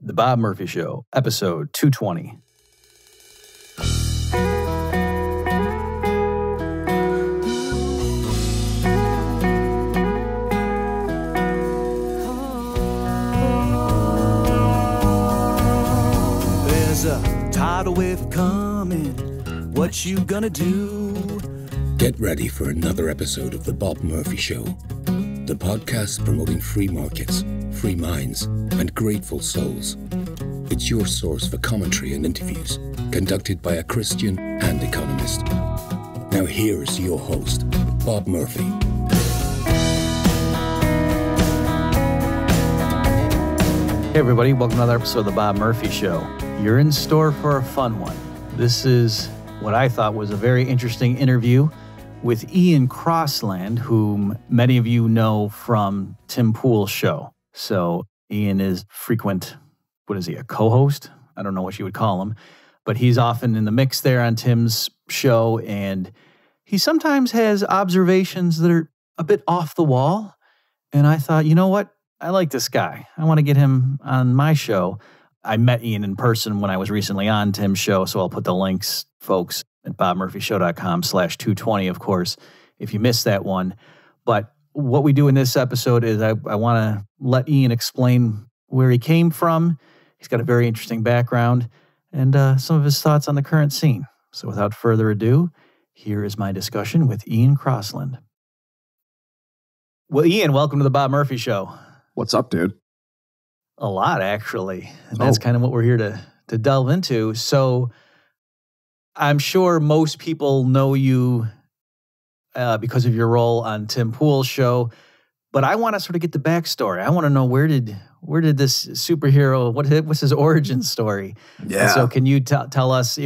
The Bob Murphy Show, episode 220. There's a tidal wave coming. What you gonna do? Get ready for another episode of The Bob Murphy Show, the podcast promoting free markets, free minds, and grateful souls. It's your source for commentary and interviews, conducted by a Christian and economist. Now here's your host, Bob Murphy. Hey everybody, welcome to another episode of The Bob Murphy Show. You're in store for a fun one. This is what I thought was a very interesting interview with Ian Crossland, whom many of you know from Tim Pool's show. So Ian is frequent, a co-host? I don't know what you would call him, but he's often in the mix there on Tim's show, and he sometimes has observations that are a bit off the wall. And I thought, you know what? I like this guy. I want to get him on my show. I met Ian in person when I was recently on Tim's show, so I'll put the links, folks, at bobmurphyshow.com/220, of course, if you missed that one. But what we do in this episode is I want to let Ian explain where he came from. He's got a very interesting background and some of his thoughts on the current scene. So without further ado, here is my discussion with Ian Crossland. Well, Ian, welcome to the Bob Murphy Show. What's up, dude? A lot, actually. And that's kind of what we're here to delve into. So I'm sure most people know you because of your role on Tim Pool's show, but I want to sort of get the backstory. I want to know where did this superhero, what's his origin story? Yeah. And so can you tell us,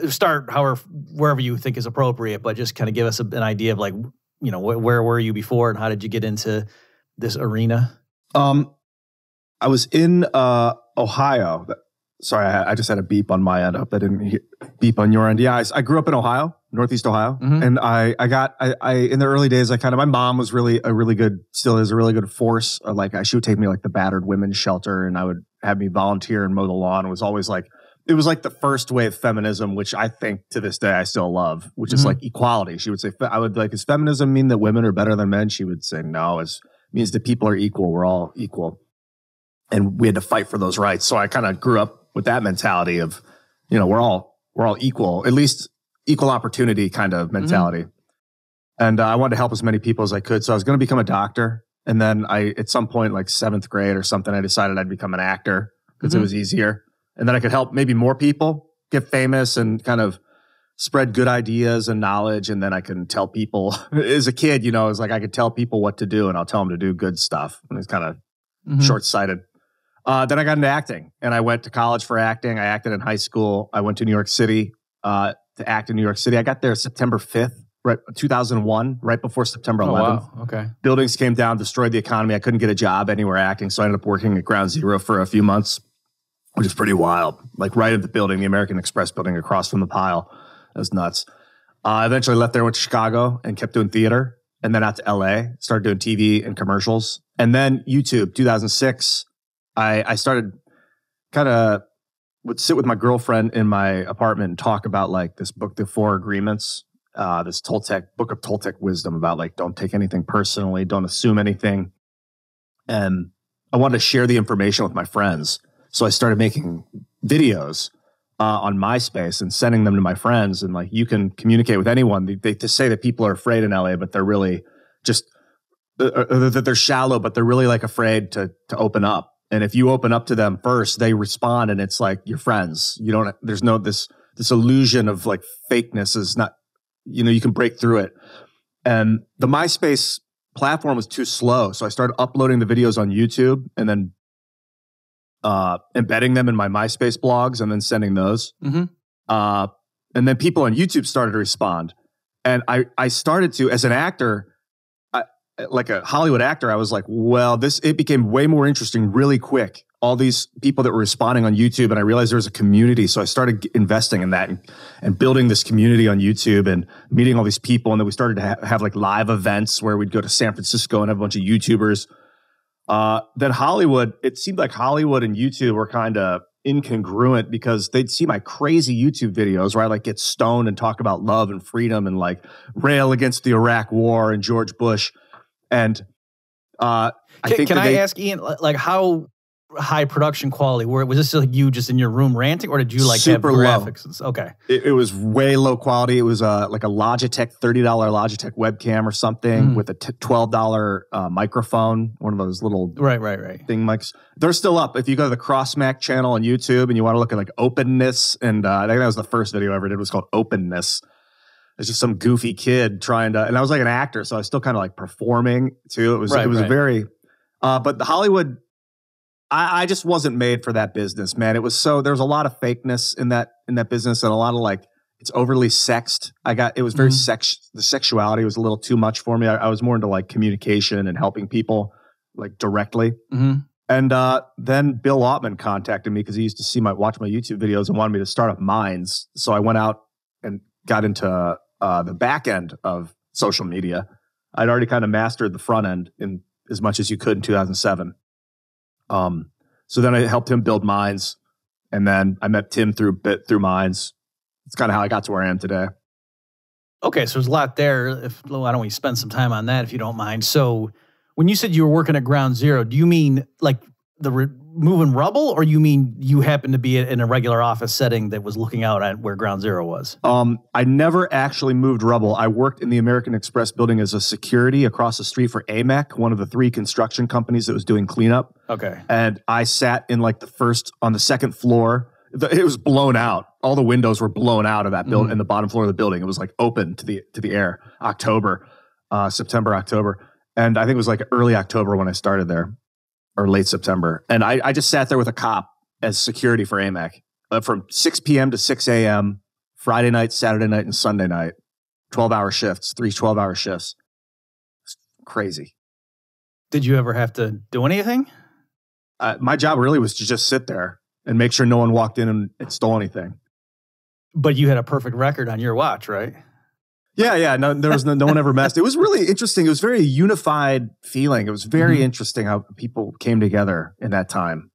start wherever you think is appropriate, but just kind of give us an idea of where were you before and how did you get into this arena? I was in Ohio. Sorry, I just had a beep on my end. I hope that didn't beep on your end. Yeah, I grew up in Ohio, Northeast Ohio, and I in the early days, my mom was still is a really good force. She would take me the battered women's shelter, and I would have me volunteer and mow the lawn. It was always it was the first wave feminism, which I think to this day I still love, which is equality. She would say, I would does feminism mean that women are better than men? She would say, no, it means that people are equal. We're all equal. And we had to fight for those rights. So I kind of grew up with that mentality of, we're all equal, at least equal opportunity kind of mentality. And I wanted to help as many people as I could. So I was going to become a doctor. And then at some point, 7th grade or something, I decided I'd become an actor because it was easier. And then I could help maybe more people get famous and kind of spread good ideas and knowledge. And then I can tell people as a kid, it was I could tell people what to do and I'll tell them to do good stuff. And it's kind of short-sighted. Then I got into acting and I went to college for acting. I acted in high school. I went to New York City to act in New York City. I got there September 5th, 2001, right before September 11th. Wow. Okay. Buildings came down, destroyed the economy. I couldn't get a job anywhere acting. So I ended up working at Ground Zero for a few months, which is pretty wild. Right at the building, the American Express building across from the pile. That was nuts. I eventually left there, went to Chicago and kept doing theater. And then out to LA, started doing TV and commercials. And then YouTube, 2006. I started would sit with my girlfriend in my apartment and talk about this book, The Four Agreements, this book of Toltec wisdom about don't take anything personally, don't assume anything. And I wanted to share the information with my friends. So I started making videos on MySpace and sending them to my friends. And you can communicate with anyone. They say that people are afraid in LA, but they're really just, that they're shallow, but they're really afraid to open up. And if you open up to them first, they respond and it's you're friends. There's no, this illusion of fakeness is not, you can break through it. And the MySpace platform was too slow. So I started uploading the videos on YouTube and then embedding them in my MySpace blogs and then sending those. And then people on YouTube started to respond. And I started to, as an actor, like a Hollywood actor, I was it became way more interesting really quick. All these people that were responding on YouTube, and I realized there was a community. So I started investing in that and building this community on YouTube and meeting all these people. And then we started to have live events where we'd go to San Francisco and have a bunch of YouTubers. Then Hollywood, it seemed like Hollywood and YouTube were kind of incongruent because they'd see my crazy YouTube videos where I like get stoned and talk about love and freedom and like rail against the Iraq War and George Bush. And I ask Ian, like how high production quality was this like you just in your room ranting, or did you like have graphics? Okay, it was way low quality. It was like a Logitech $30 Logitech webcam or something with a $12 microphone, one of those little right thing mics. They're still up. If you go to the Crossmack channel on YouTube and you want to look at like openness, and I think that was the first video I ever did. It was called Openness. It's just some goofy kid trying to, and I was like an actor, so I was still kind of like performing too. It was very, but the Hollywood. I just wasn't made for that business, man. It was there was a lot of fakeness in that business, and a lot of like it's overly sexed. It was very the sexuality was a little too much for me. I was more into like communication and helping people like directly. And then Bill Ottman contacted me because he used to watch my YouTube videos and wanted me to start up Minds. So I went out and got into the back end of social media. I'd already kind of mastered the front end in as much as you could in 2007. So then I helped him build Minds, and then I met Tim through Minds. It's kind of how I got to where I am today. Okay, so there's a lot there. Why don't we spend some time on that if you don't mind? So when you said you were working at Ground Zero, do you mean like moving rubble, or you mean you happened to be in a regular office setting that was looking out at where Ground Zero was? I never actually moved rubble. I worked in the American Express building as a security across the street for AMEC, one of the 3 construction companies that was doing cleanup. Okay. And I sat in like on the second floor. It was blown out. All the windows were blown out of that building in the bottom floor of the building. It was like open to the air. September, October. And I think it was like early October when I started there. Or late September. And I just sat there with a cop as security for AMEC from 6 p.m. to 6 a.m., Friday night, Saturday night, and Sunday night. 12-hour shifts, 3 12-hour shifts. It's crazy. Did you ever have to do anything? My job really was to just sit there and make sure no one walked in and stole anything. But you had a perfect record on your watch, right? Yeah. No, there was no one ever messed. It was really interesting. It was very unified feeling. It was very interesting how people came together in that time.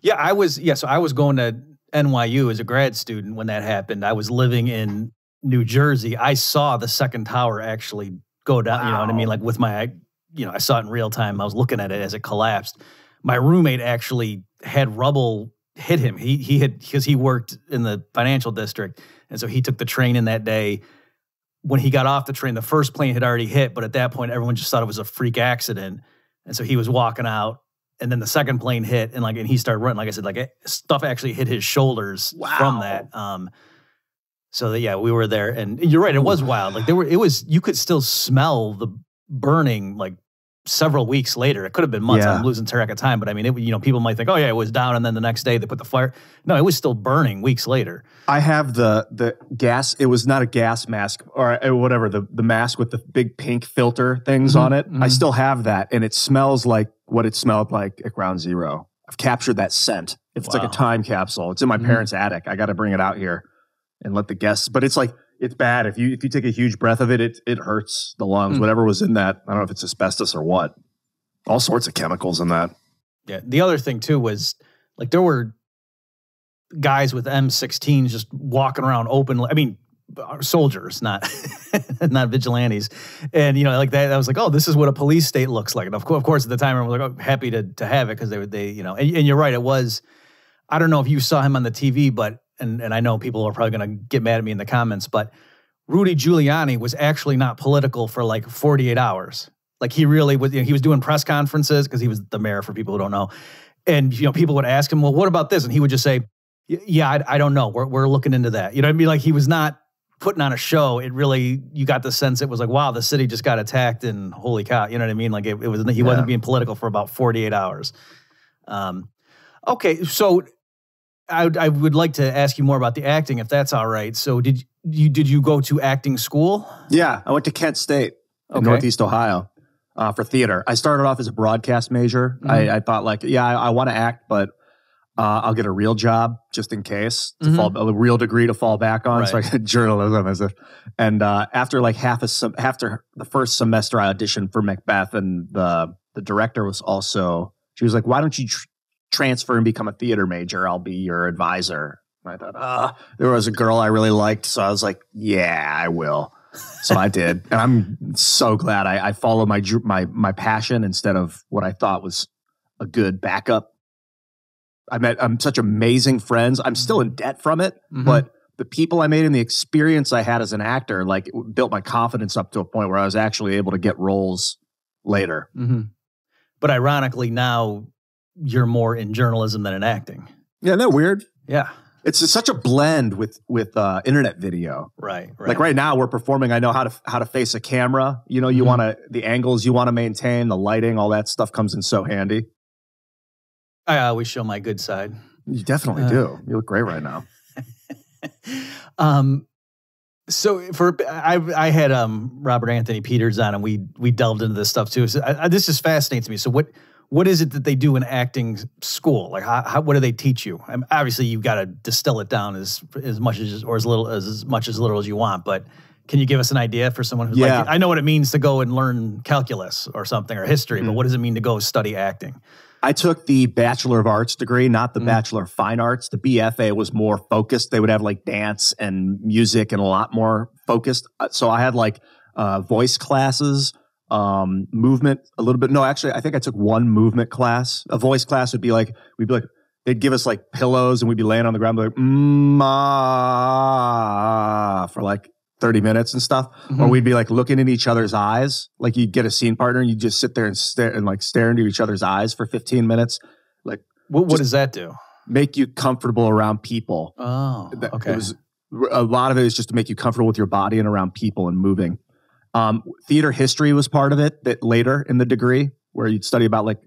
Yeah, so I was going to NYU as a grad student when that happened. I was living in New Jersey. I saw the second tower actually go down, you know what I mean? Like with I saw it in real time. I was looking at it as it collapsed. My roommate actually had rubble hit him. Because he worked in the financial district. And so he took the train in that day. When he got off the train, the first plane had already hit, but at that point, everyone just thought it was a freak accident. And so he was walking out, and then the second plane hit, and he started running. Like I said, stuff actually hit his shoulders from that. We were there, and you're right, it was wild. You could still smell the burning like several weeks later. It could have been months. I'm losing track of time, but I mean, people might think, oh yeah, it was down, and then the next day they put the fire. No, it was still burning weeks later. I have the gas. It was not a gas mask or whatever, the mask with the big pink filter things on it. I still have that, and it smells like what it smelled like at Ground Zero. I've captured that scent. It's like a time capsule. It's in my parents' attic. I got to bring it out here and let the guests. But it's bad. If you take a huge breath of it, it hurts the lungs. Whatever was in that, I don't know if it's asbestos or what. All sorts of chemicals in that. Yeah. The other thing too was there were guys with M16s just walking around openly. I mean, soldiers, not vigilantes. And that. I was like, oh, this is what a police state looks like. And of course, at the time, I was like, oh, happy to have it because they. And you're right. It was. I don't know if you saw him on the TV, but. And I know people are probably going to get mad at me in the comments, but Rudy Giuliani was actually not political for 48 hours. He really was. He was doing press conferences because he was the mayor, for people who don't know. And people would ask him, well, what about this? And he would just say, yeah, I don't know. We're looking into that. You know what I mean? He was not putting on a show. It really, you got the sense it was wow, the city just got attacked and holy cow. You know what I mean? He wasn't being political for about 48 hours. Okay, so. I would like to ask you more about the acting, if that's all right. So did you go to acting school? Yeah, I went to Kent State in Northeast Ohio for theater. I started off as a broadcast major. I thought I want to act, but I'll get a real job just in case, a real degree to fall back on. Right. So I got journalism after after the first semester, I auditioned for Macbeth and the the director was also, she was like, why don't you transfer and become a theater major? I'll be your advisor. And I thought, there was a girl I really liked. So I was like, yeah, I will. So I did. And I'm so glad I followed my passion instead of what I thought was a good backup. I met such amazing friends. I'm still in debt from it, but the people I made and the experience I had as an actor, like, it built my confidence up to a point where I was actually able to get roles later. But ironically, now you're more in journalism than in acting. Yeah, isn't that weird? Yeah. It's such a blend with internet video. Right. Like right now we're performing. I know how to face a camera. You know, you want to, the angles you want to maintain, the lighting, all that stuff comes in so handy. I always show my good side. You definitely do. You look great right now. So I had Robert Anthony Peters on, and we delved into this stuff too. So this just fascinates me. So what is it that they do in acting school? Like what do they teach you? I mean, obviously you've got to distill it down as much as or as little as you want. But can you give us an idea for someone who's like, I know what it means to go and learn calculus or something or history, but what does it mean to go study acting? I took the Bachelor of Arts degree, not the Bachelor of Fine Arts. The BFA was more focused. They would have like dance and music and a lot more focused. So I had like voice classes, movement a little bit. No, actually, I think I took one movement class. A voice class would be like, they'd give us like pillows and we'd be laying on the ground like, for like 30 minutes and stuff. Or we'd be like looking in each other's eyes. Like you'd get a scene partner and you just sit there and stare into each other's eyes for 15 minutes. Like what does that do? Make you comfortable around people. Oh, okay. A lot of it is just to make you comfortable with your body and around people and moving. Theater history was part of it that later in the degree where you'd study about like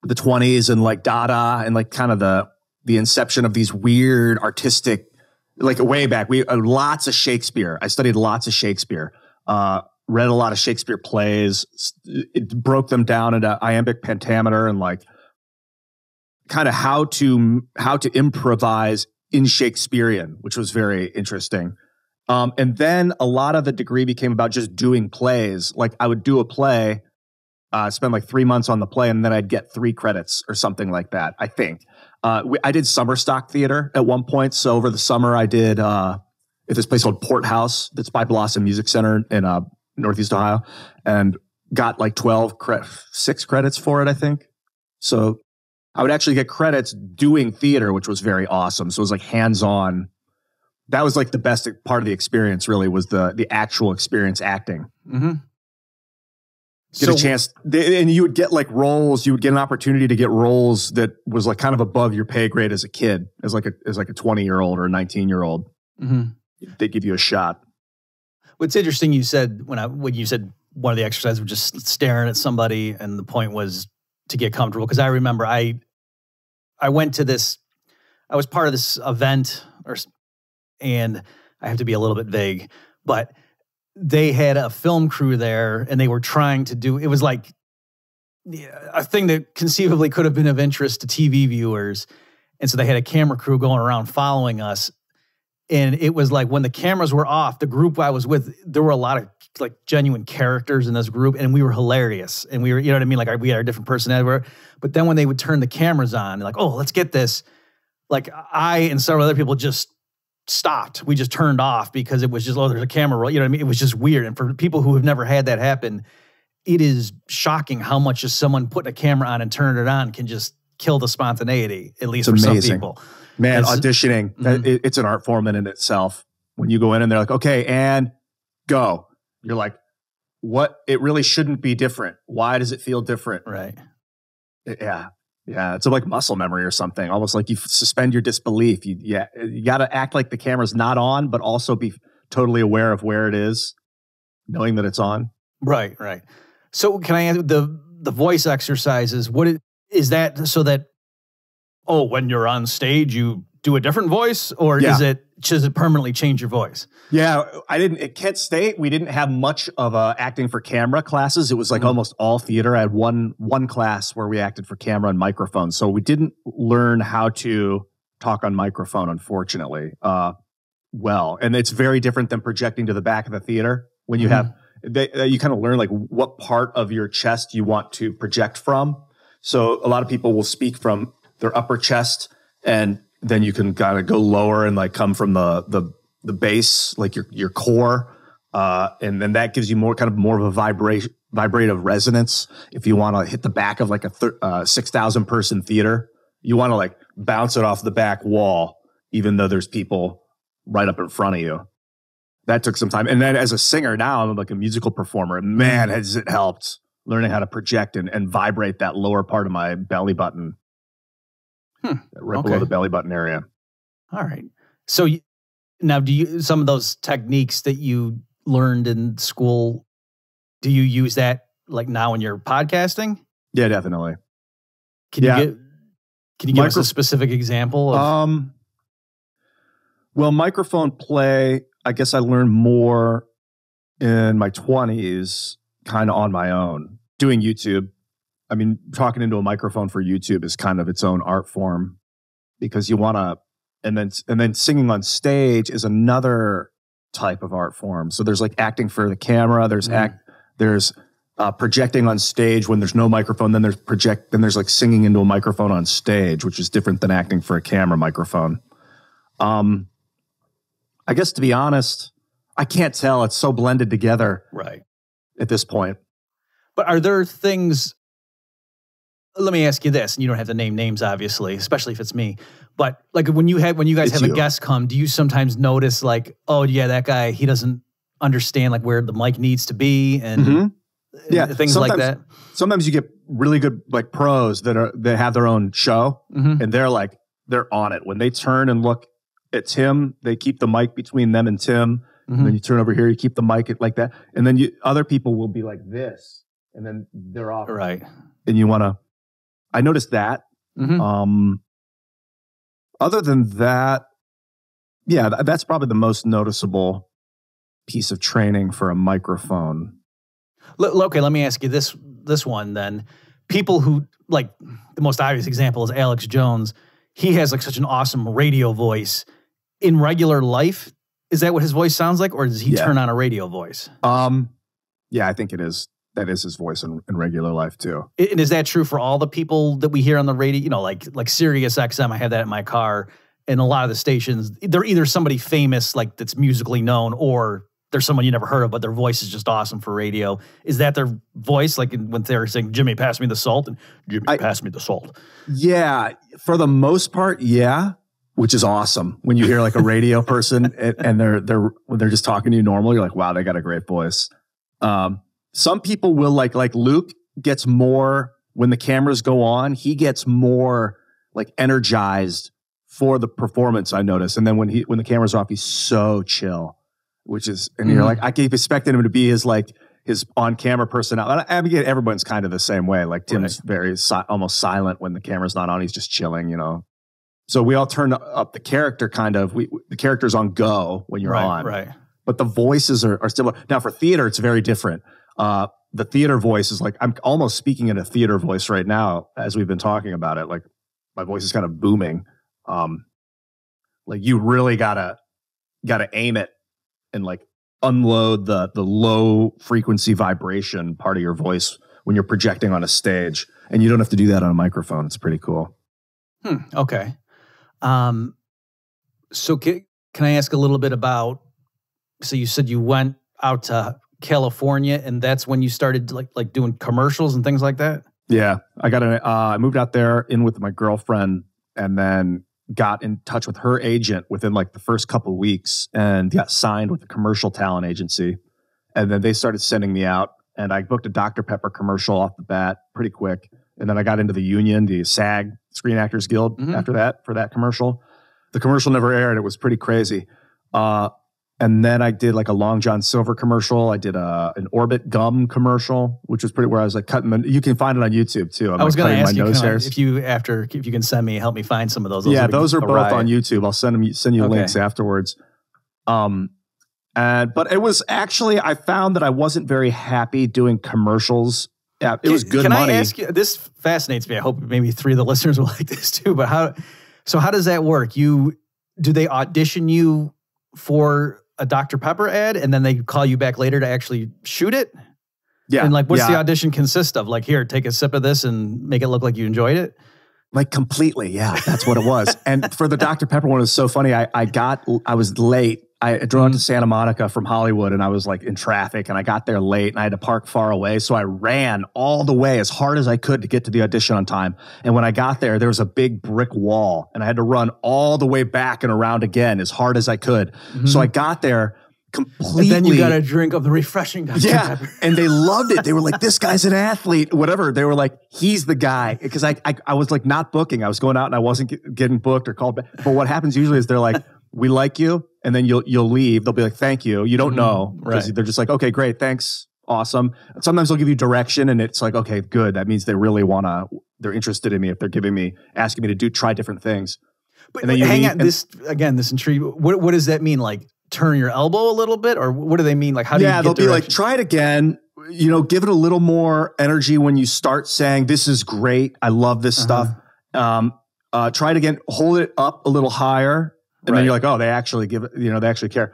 the 20s and like Dada and like kind of the inception of these weird artistic, like way back, lots of Shakespeare. I studied lots of Shakespeare, read a lot of Shakespeare plays. It broke them down into iambic pentameter and like kind of how to improvise in Shakespearean, which was very interesting. And then a lot of the degree became about just doing plays. Like I would do a play, spend like 3 months on the play, and then I'd get 3 credits or something like that, I think. I did summer stock theater at one point. So over the summer, I did at this place called Port House that's by Blossom Music Center in Northeast Ohio, and got like 6 credits for it, I think. So I would actually get credits doing theater, which was very awesome. So it was like hands-on. That was like the best part of the experience, really, was the actual experience acting. Get a chance, and you would get like roles. You would get an opportunity to get roles that was like kind of above your pay grade as a kid, as like a 20-year-old or a 19-year-old. They give you a shot. What's interesting, you said when you said one of the exercises was just staring at somebody, and the point was to get comfortable. Because I remember I went to this. I was part of this event, and I have to be a little bit vague, but they had a film crew there, and they were trying to do, it was like a thing that conceivably could have been of interest to TV viewers. And so they had a camera crew going around following us. And it was like when the cameras were off, the group I was with, there were a lot of like genuine characters in this group, and we were hilarious. And we were, you know what I mean? Like we had our different personalities. But then when they would turn the cameras on, like, oh, let's get this. Like I and several other people just stopped. We just turned off because it was just, oh, there's a camera roll. You know what I mean? It was just weird. And for people who have never had that happen, it is shocking how much just someone putting a camera on and turning it on can just kill the spontaneity, at least for some people. Man, auditioning, it's an art form in itself. When you go in and they're like, okay, and go. You're like, what? It really shouldn't be different. Why does it feel different? Right. Yeah. Yeah, it's like muscle memory or something. Almost like you suspend your disbelief. You got to act like the camera's not on, but also be totally aware of where it is, knowing that it's on. Right. So can I ask the voice exercises? What is that? So that when you're on stage you do a different voice, or does it permanently change your voice? Yeah, at Kent State, we didn't have much of acting for camera classes. It was like almost all theater. I had one class where we acted for camera and microphone. So we didn't learn how to talk on microphone, unfortunately. And it's very different than projecting to the back of the theater when you have, you kind of learn like what part of your chest you want to project from. So a lot of people will speak from their upper chest, and then you can kind of go lower and like come from the base, like your core. And then that gives you more of a vibrative resonance. If you want to hit the back of like a 6,000 person theater, you want to like bounce it off the back wall, even though there's people right up in front of you. That took some time. And then as a singer now, I'm like a musical performer. Man, has it helped learning how to project and vibrate that lower part of my belly button. Right below the belly button area. All right. So now some of those techniques that you learned in school, do you use that like now in your podcasting? Yeah, definitely. Can you give us a specific example of? Well, microphone play, I guess I learned more in my 20s, kind of on my own, doing YouTube. I mean, talking into a microphone for YouTube is kind of its own art form, because you want to, and then singing on stage is another type of art form. So there's like acting for the camera. There's projecting on stage when there's no microphone. Then there's like singing into a microphone on stage, which is different than acting for a camera microphone. I guess, to be honest, I can't tell. It's so blended together right at this point. But are there things, let me ask you this, and you don't have to name names, obviously, especially if it's me. But like when you guys have a guest come, do you sometimes notice like, oh yeah, that guy, he doesn't understand like where the mic needs to be and things like that? Sometimes you get really good like pros that have their own show, and they're on it. When they turn and look at Tim, they keep the mic between them and Tim. And then you turn over here, you keep the mic like that. And then other people will be like this, and then they're off. Right. And you want to, I noticed that. Other than that, yeah, that's probably the most noticeable piece of training for a microphone. Okay, let me ask you this one then. People who, like, the most obvious example is Alex Jones. He has like such an awesome radio voice. In regular life, is that what his voice sounds like, or does he turn on a radio voice? Yeah, I think it is. That is his voice in regular life too. And is that true for all the people that we hear on the radio? You know, like Sirius XM, I have that in my car. And a lot of the stations, they're either somebody famous, like that's musically known, or there's someone you never heard of, but their voice is just awesome for radio. Is that their voice? Like when they're saying, Jimmy, pass me the salt, and Jimmy, pass me the salt. Yeah, for the most part, yeah. Which is awesome when you hear like a radio person and they're just talking to you normal. You're like, wow, they got a great voice. Some people will like Luke gets more when the cameras go on. He gets more like energized for the performance, I notice. And then when the camera's off, he's so chill, which is, and you're like, I keep expecting him to be his on camera personality. I mean, everyone's kind of the same way. Like Tim's very almost silent when the camera's not on. He's just chilling, you know. So we all turn up the character kind of. The character's on go when you're on. Right. But the voices are similar. Now for theater, it's very different. The theater voice is like, I'm almost speaking in a theater voice right now as we've been talking about it. Like my voice is kind of booming. Like you really gotta aim it and like unload the low frequency vibration part of your voice when you're projecting on a stage. And you don't have to do that on a microphone. It's pretty cool. Okay. So can I ask a little bit about, so you said you went out to California and that's when you started like doing commercials and things like that? Yeah. I moved out there in with my girlfriend and then got in touch with her agent within like the first couple of weeks and got signed with a commercial talent agency. And then they started sending me out and I booked a Dr. Pepper commercial off the bat pretty quick. And then I got into the union, the SAG, Screen Actors Guild, after that, for that commercial. The commercial never aired. It was pretty crazy. And then I did like a Long John Silver commercial. I did an Orbit gum commercial, which was pretty, where I was like cutting them. You can find it on YouTube too. I was going to ask you if you can help me find some of those. Those are both on YouTube. I'll send you links afterwards. But it was actually, I found that I wasn't very happy doing commercials. Yeah, it was good money. Can I ask you, this fascinates me. I hope maybe 3 of the listeners will like this too, but how does that work? Do they audition you for a Dr. Pepper ad and then they call you back later to actually shoot it? Yeah. And like, what's the audition consist of? Like, here, take a sip of this and make it look like you enjoyed it? Like completely, yeah, that's what it was. And for the Dr. Pepper one, it was so funny. I was late. I drove out to Santa Monica from Hollywood and I was like in traffic and I got there late and I had to park far away. So I ran all the way as hard as I could to get to the audition on time. And when I got there, there was a big brick wall and I had to run all the way back and around again as hard as I could. So I got there completely. And then you got a drink of the refreshing Dr. Pepper. And they loved it. They were like, this guy's an athlete, whatever. They were like, he's the guy. Because I was like not booking. I was going out and I wasn't getting booked or called back. But what happens usually is they're like, we like you. And then you'll leave. They'll be like, thank you. You don't know. Because they're just like, okay, great. Thanks. Awesome. And sometimes they'll give you direction and it's like, okay, good. That means they really they're interested in me if they're asking me to try different things. But hang on, this intrigue. What does that mean? Like, turn your elbow a little bit, or what do they mean? Like, how do you get they'll be direction? like, try it again. Give it a little more energy when you start saying, this is great. I love this stuff. Try it again. Hold it up a little higher. And then you're like, oh, they actually give it, they actually care.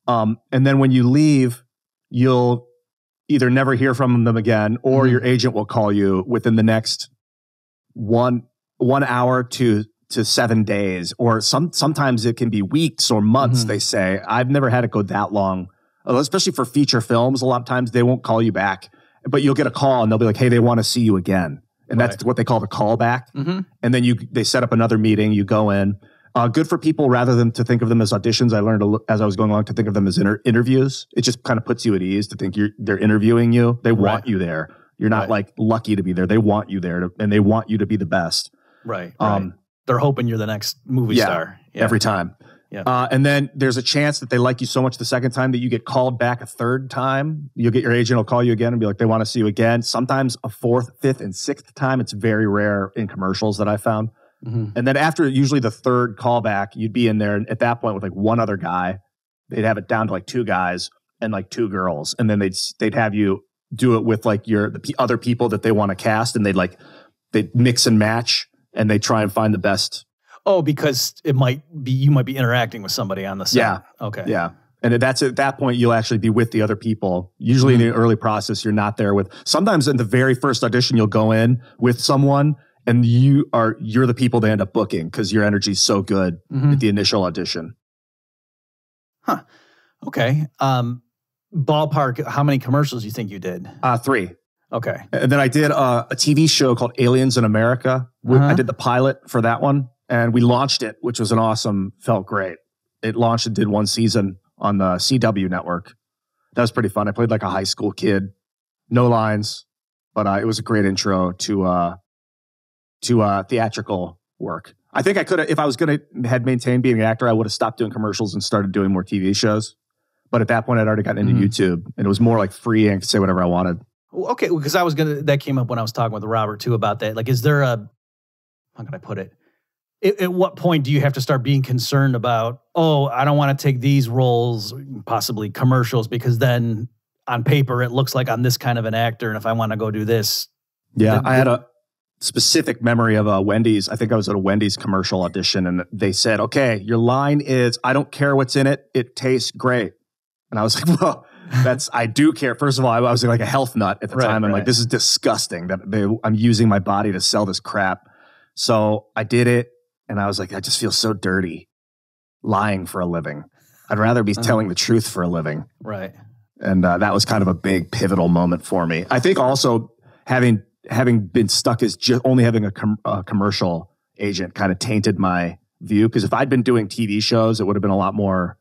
And then when you leave, you'll either never hear from them again, or your agent will call you within the next one hour to 7 days, or sometimes it can be weeks or months. They say. I've never had it go that long, especially for feature films. A lot of times they won't call you back, but you'll get a call and they'll be like, hey, they want to see you again. And that's what they call the callback. And then they set up another meeting, you go in. Good for people rather than to think of them as auditions. I learned as I was going along to think of them as interviews. It just kind of puts you at ease to think they're interviewing you. They want you there. You're not like lucky to be there. They want you there and they want you to be the best. Right. They're hoping you're the next movie star. Yeah. Every time. Yeah. And then there's a chance that they like you so much the second time that you get called back a third time. You'll get your agent will call you again and be like, they want to see you again. Sometimes a fourth, fifth, and sixth time. It's very rare in commercials that I found. And then after usually the third callback, you'd be in there and at that point with like one other guy. They'd have it down to like two guys and like two girls. And then they'd have you do it with like the other people that they want to cast, and they'd mix and match and they try and find the best. Oh, because you might be interacting with somebody on the set. Yeah. Okay. Yeah. And that's at that point, you'll actually be with the other people. Usually in the early process, you're not there with, sometimes in the very first audition, you'll go in with someone and you're the people they end up booking because your energy's so good at the initial audition. Huh. Okay. Ballpark, how many commercials do you think you did? 3. Okay. And then I did a TV show called Aliens in America. I did the pilot for that one and we launched it, which was felt great. It launched and did one season on the CW network. That was pretty fun. I played like a high school kid, no lines, but it was a great intro to theatrical work. I think I could have, if I was going to had maintained being an actor, I would have stopped doing commercials and started doing more TV shows. But at that point, I'd already gotten into YouTube and it was more like free and I could say whatever I wanted. Okay, because that came up when I was talking with Robert too about that. Like, is there how can I put it? At what point do you have to start being concerned about, I don't want to take these roles, possibly commercials, because then on paper it looks like I'm this kind of an actor, and if I want to go do this. Yeah, I had a specific memory of a Wendy's. I think I was at a Wendy's commercial audition, and they said, okay, your line is, I don't care what's in it, it tastes great. And I was like, well, I do care. First of all, I was like a health nut at the time. I'm like, this is disgusting that I'm using my body to sell this crap. So I did it. And I was like, I just feel so dirty lying for a living. I'd rather be telling the truth for a living. Right. And that was kind of a big pivotal moment for me. I think also having been stuck as just only having a commercial agent kind of tainted my view. Because if I'd been doing TV shows, it would have been a lot more,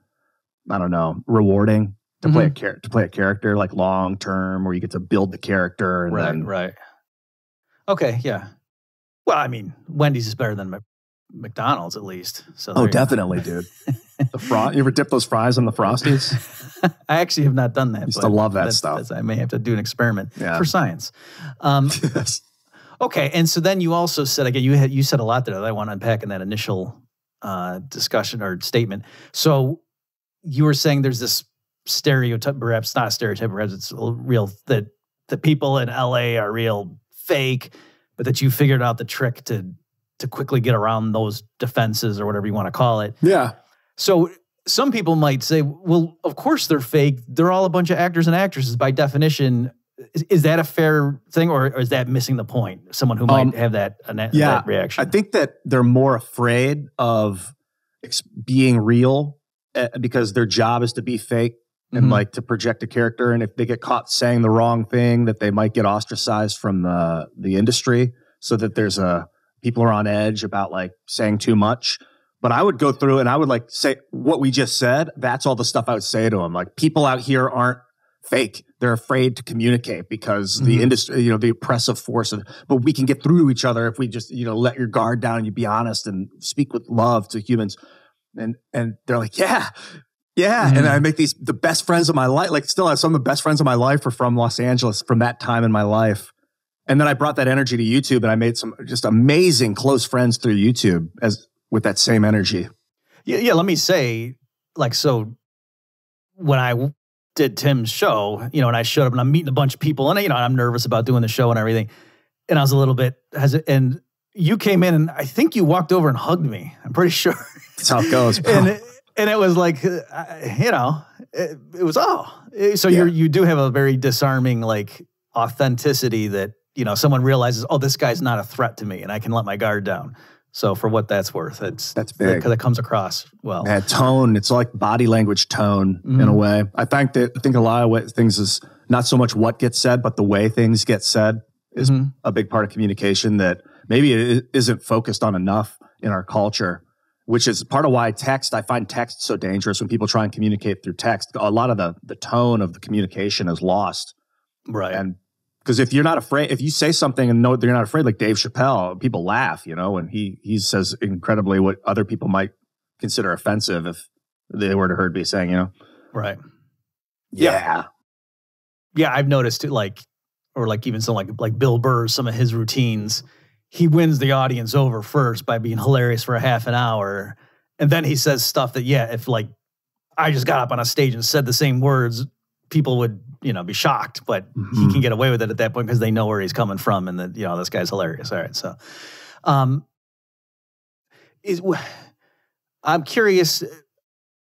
I don't know, rewarding to play a character like long term, where you get to build the character. And right. Okay. Yeah. Well, I mean, Wendy's is better than McDonald's, at least. So definitely, dude. You ever dip those fries in the Frosties? I actually have not done that. I used to love that stuff. I may have to do an experiment for science. Yes. Okay, and so then you also said, again, you said a lot there that I want to unpack in that initial discussion or statement. So you were saying there's this stereotype, perhaps not a stereotype, perhaps it's real, that the people in LA are real fake, but that you figured out the trick to quickly get around those defenses or whatever you want to call it. Yeah. So some people might say, well, of course they're fake. They're all a bunch of actors and actresses by definition. Is that a fair thing, or is that missing the point? Someone who might have that reaction. I think that they're more afraid of being real because their job is to be fake and like to project a character. And if they get caught saying the wrong thing, that they might get ostracized from the industry, so that people are on edge about like saying too much. But I would go through and I would like say what we just said. That's all the stuff I would say to them. Like, people out here aren't fake. They're afraid to communicate because the industry, the oppressive force but we can get through to each other if we just, let your guard down and you be honest and speak with love to humans. And they're like, yeah. And I make the best friends of my life. Like, still have some of the best friends of my life are from Los Angeles from that time in my life. And then I brought that energy to YouTube and I made some just amazing close friends through YouTube with that same energy. Yeah. Let me say, like, so when I did Tim's show, and I showed up and I'm meeting a bunch of people and, I'm nervous about doing the show and everything. And I was a little bit hesitant. And you came in and I think you walked over and hugged me. I'm pretty sure. That's how it goes. and it was like, it was, so you do have a very disarming, like, authenticity that, someone realizes, oh, this guy's not a threat to me and I can let my guard down. So for what that's worth, that's big. Because it comes across well. That tone, it's like body language tone in a way. I think a lot of things is not so much what gets said, but the way things get said is a big part of communication that maybe it isn't focused on enough in our culture, which is part of why I find text so dangerous when people try and communicate through text. A lot of the tone of the communication is lost. Right. And because if you're not afraid, if you say something and know that you're not afraid, like Dave Chappelle, people laugh, and he says incredibly what other people might consider offensive if they were to heard me saying, Right. Yeah. Yeah, I've noticed it, like even something like Bill Burr, some of his routines, he wins the audience over first by being hilarious for a half an hour. And then he says stuff that, if like I just got up on a stage and said the same words, people would, be shocked, but he can get away with it at that point because they know where he's coming from and that, this guy's hilarious. All right. So, I'm curious,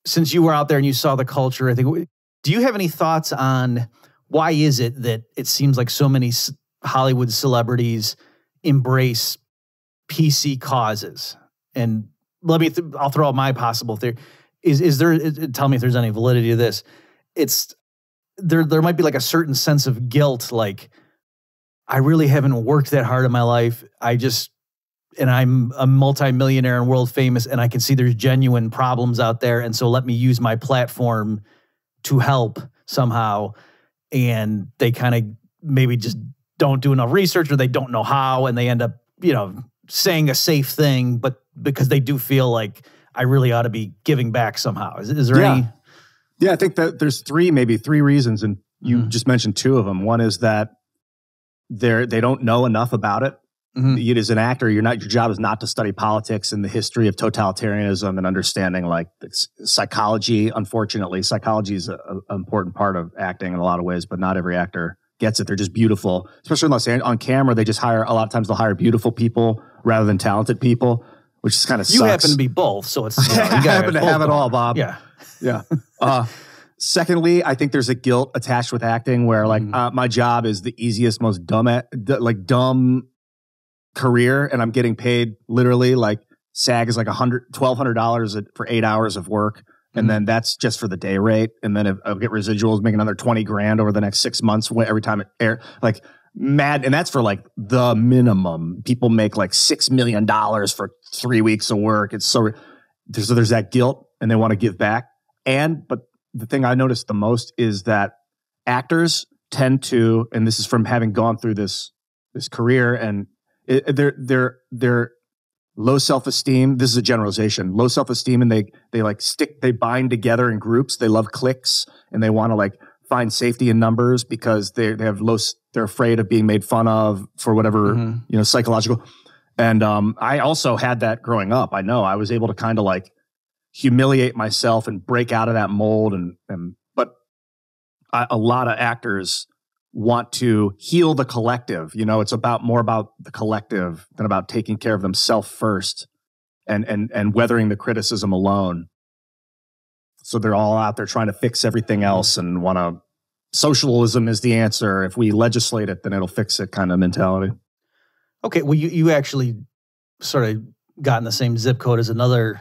since you were out there and you saw the culture, I think, do you have any thoughts on why is it that it seems like so many Hollywood celebrities embrace PC causes? And I'll throw out my possible theory. Is there, tell me if there's any validity to this. It's, there might be like a certain sense of guilt, like, I really haven't worked that hard in my life. And I'm a multimillionaire and world famous, and I can see there's genuine problems out there. And so let me use my platform to help somehow. And they kind of maybe just don't do enough research, or they don't know how, and they end up, saying a safe thing, but because they do feel like I really ought to be giving back somehow. Is there any? Yeah, I think that there's maybe three reasons, and you just mentioned two of them. One is that they don't know enough about it. As an actor, your job is not to study politics and the history of totalitarianism and understanding like psychology. Unfortunately, psychology is an important part of acting in a lot of ways, but not every actor gets it. They're just beautiful, especially in Los Angeles. On camera, they just hire, a lot of times they'll hire beautiful people rather than talented people, which is kind of sucks. You happen to be both, so it's, you happen to have it all, Bob. Yeah. Yeah. Secondly, I think there's a guilt attached with acting where like my job is the easiest, most dumb career, and I'm getting paid literally like SAG is like $1,200 for 8 hours of work. And then that's just for the day rate. And then if I'll get residuals, make another 20 grand over the next 6 months every time it air, like mad. And that's for like the minimum. People make like $6 million for 3 weeks of work. It's so there's that guilt and they want to give back. But the thing I noticed the most is that actors tend to, and this is from having gone through this career, and they're low self-esteem. This is a generalization. Low self-esteem, and they bind together in groups. They love cliques, and they want to like find safety in numbers because they're afraid of being made fun of for whatever psychological. And I also had that growing up. I know I was able to kind of like humiliate myself and break out of that mold. But a lot of actors want to heal the collective. It's more about the collective than about taking care of themselves first and weathering the criticism alone. So they're all out there trying to fix everything else and want to, socialism is the answer. If we legislate it, then it'll fix it kind of mentality. Okay, well, you actually sort of got in the same zip code as another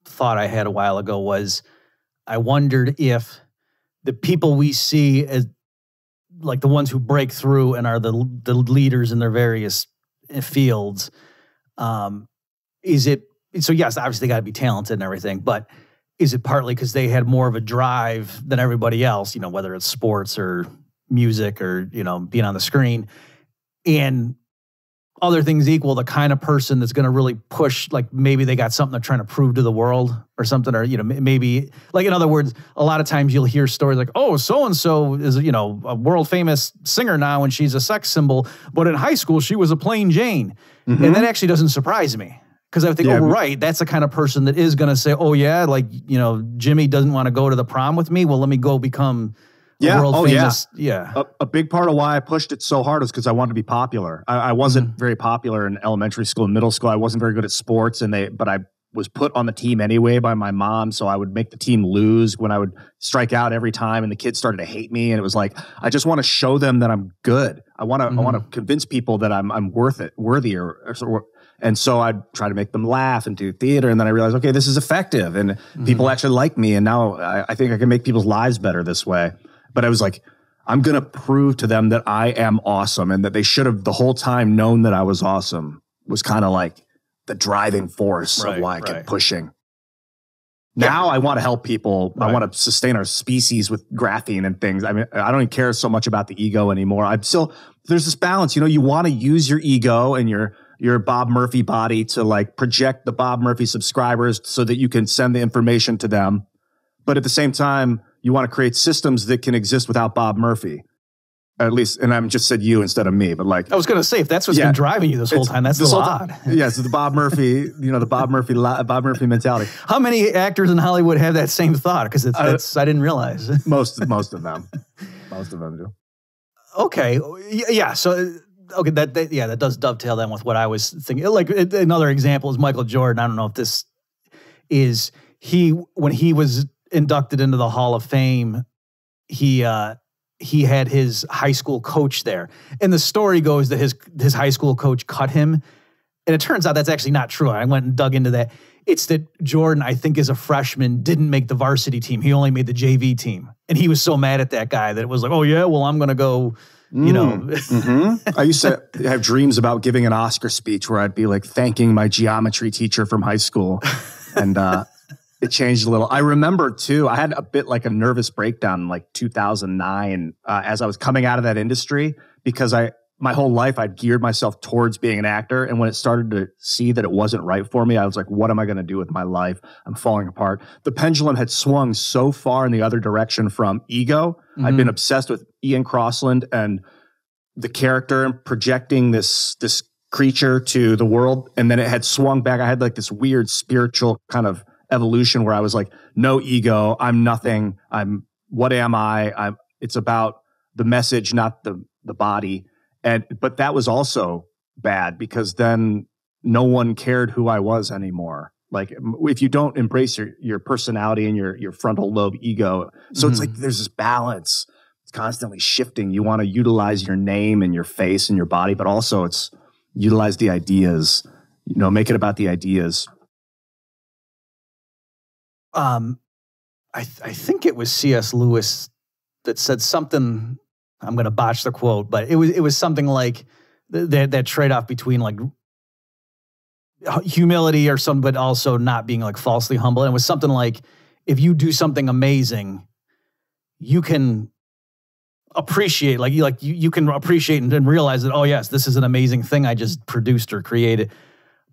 thought I had a while ago was I wondered if the people we see as like the ones who break through and are the leaders in their various fields, is it, so yes, obviously they got to be talented and everything, but is it partly because they had more of a drive than everybody else, whether it's sports or music or, being on the screen, and other things equal, the kind of person that's going to really push, like maybe they got something they're trying to prove to the world or something, or, maybe like, in other words, a lot of times you'll hear stories like, oh, so-and-so is, a world famous singer now and she's a sex symbol, but in high school, she was a plain Jane. Mm-hmm. And that actually doesn't surprise me. Because I think, right, that's the kind of person that is going to say, oh, yeah, like, Jimmy doesn't want to go to the prom with me. Well, let me go become a world famous. Yeah. A big part of why I pushed it so hard is because I wanted to be popular. I wasn't very popular in elementary school and middle school. I wasn't very good at sports, but I was put on the team anyway by my mom. So I would make the team lose when I would strike out every time, and the kids started to hate me. And it was like, I just want to show them that I'm good. I want to convince people that I'm worthy. And so I'd try to make them laugh and do theater. And then I realized, okay, this is effective. And people actually like me. And now I think I can make people's lives better this way. But I was like, I'm going to prove to them that I am awesome, and that they should have the whole time known that I was awesome. Was kind of like the driving force of why I kept pushing. Now I want to help people. I want to sustain our species with graphene and things. I mean, I don't even care so much about the ego anymore. There's this balance, you want to use your ego and your Bob Murphy body to like project the Bob Murphy subscribers so that you can send the information to them. But at the same time, you want to create systems that can exist without Bob Murphy. At least, and I'm just said you instead of me, but like. I was going to say, if that's what's been driving you this whole time, that's a little odd. Yeah, so the Bob Murphy, the Bob Murphy mentality. How many actors in Hollywood have that same thought? Because I didn't realize. Most of them. Most of them do. Okay. Yeah. So, okay. That does dovetail then with what I was thinking. Like another example is Michael Jordan. I don't know if this is when he was inducted into the Hall of Fame, he had his high school coach there. And the story goes that his high school coach cut him. And it turns out that's actually not true. I went and dug into that. It's that Jordan, I think as a freshman, didn't make the varsity team. He only made the JV team. And he was so mad at that guy that it was like, oh yeah, well, I'm going to go, I used to have dreams about giving an Oscar speech where I'd be like thanking my geometry teacher from high school. And it changed a little. I remember too, I had a bit like a nervous breakdown in like 2009 as I was coming out of that industry, because my whole life I'd geared myself towards being an actor. And when it started to see that it wasn't right for me, I was like, what am I going to do with my life? I'm falling apart. The pendulum had swung so far in the other direction from ego. I'd been obsessed with Ian Crossland and the character and projecting this creature to the world. And then it had swung back. I had like this weird spiritual kind of evolution where I was like, no ego, I'm nothing. What am I? It's about the message, not the body. But that was also bad, because then no one cared who I was anymore. Like if you don't embrace your personality and your frontal lobe ego. So it's like, there's this balance. It's constantly shifting. You want to utilize your name and your face and your body, but also it's utilize the ideas, make it about the ideas. I think it was C.S. Lewis that said something. I'm going to botch the quote, but it was something like that trade-off between like humility or something, but also not being like falsely humble. And it was something like, if you do something amazing, you can appreciate, you can appreciate and realize that, oh yes, this is an amazing thing I just produced or created,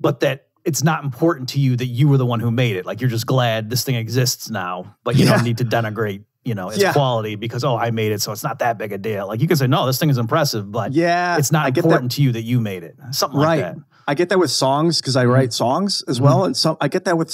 but that it's not important to you that you were the one who made it. Like, you're just glad this thing exists now, but you don't need to denigrate, its quality because, oh, I made it, so it's not that big a deal. Like, you can say, no, this thing is impressive, but it's not important to you that you made it. Something like that. I get that with songs because I write songs as well. And I get that with,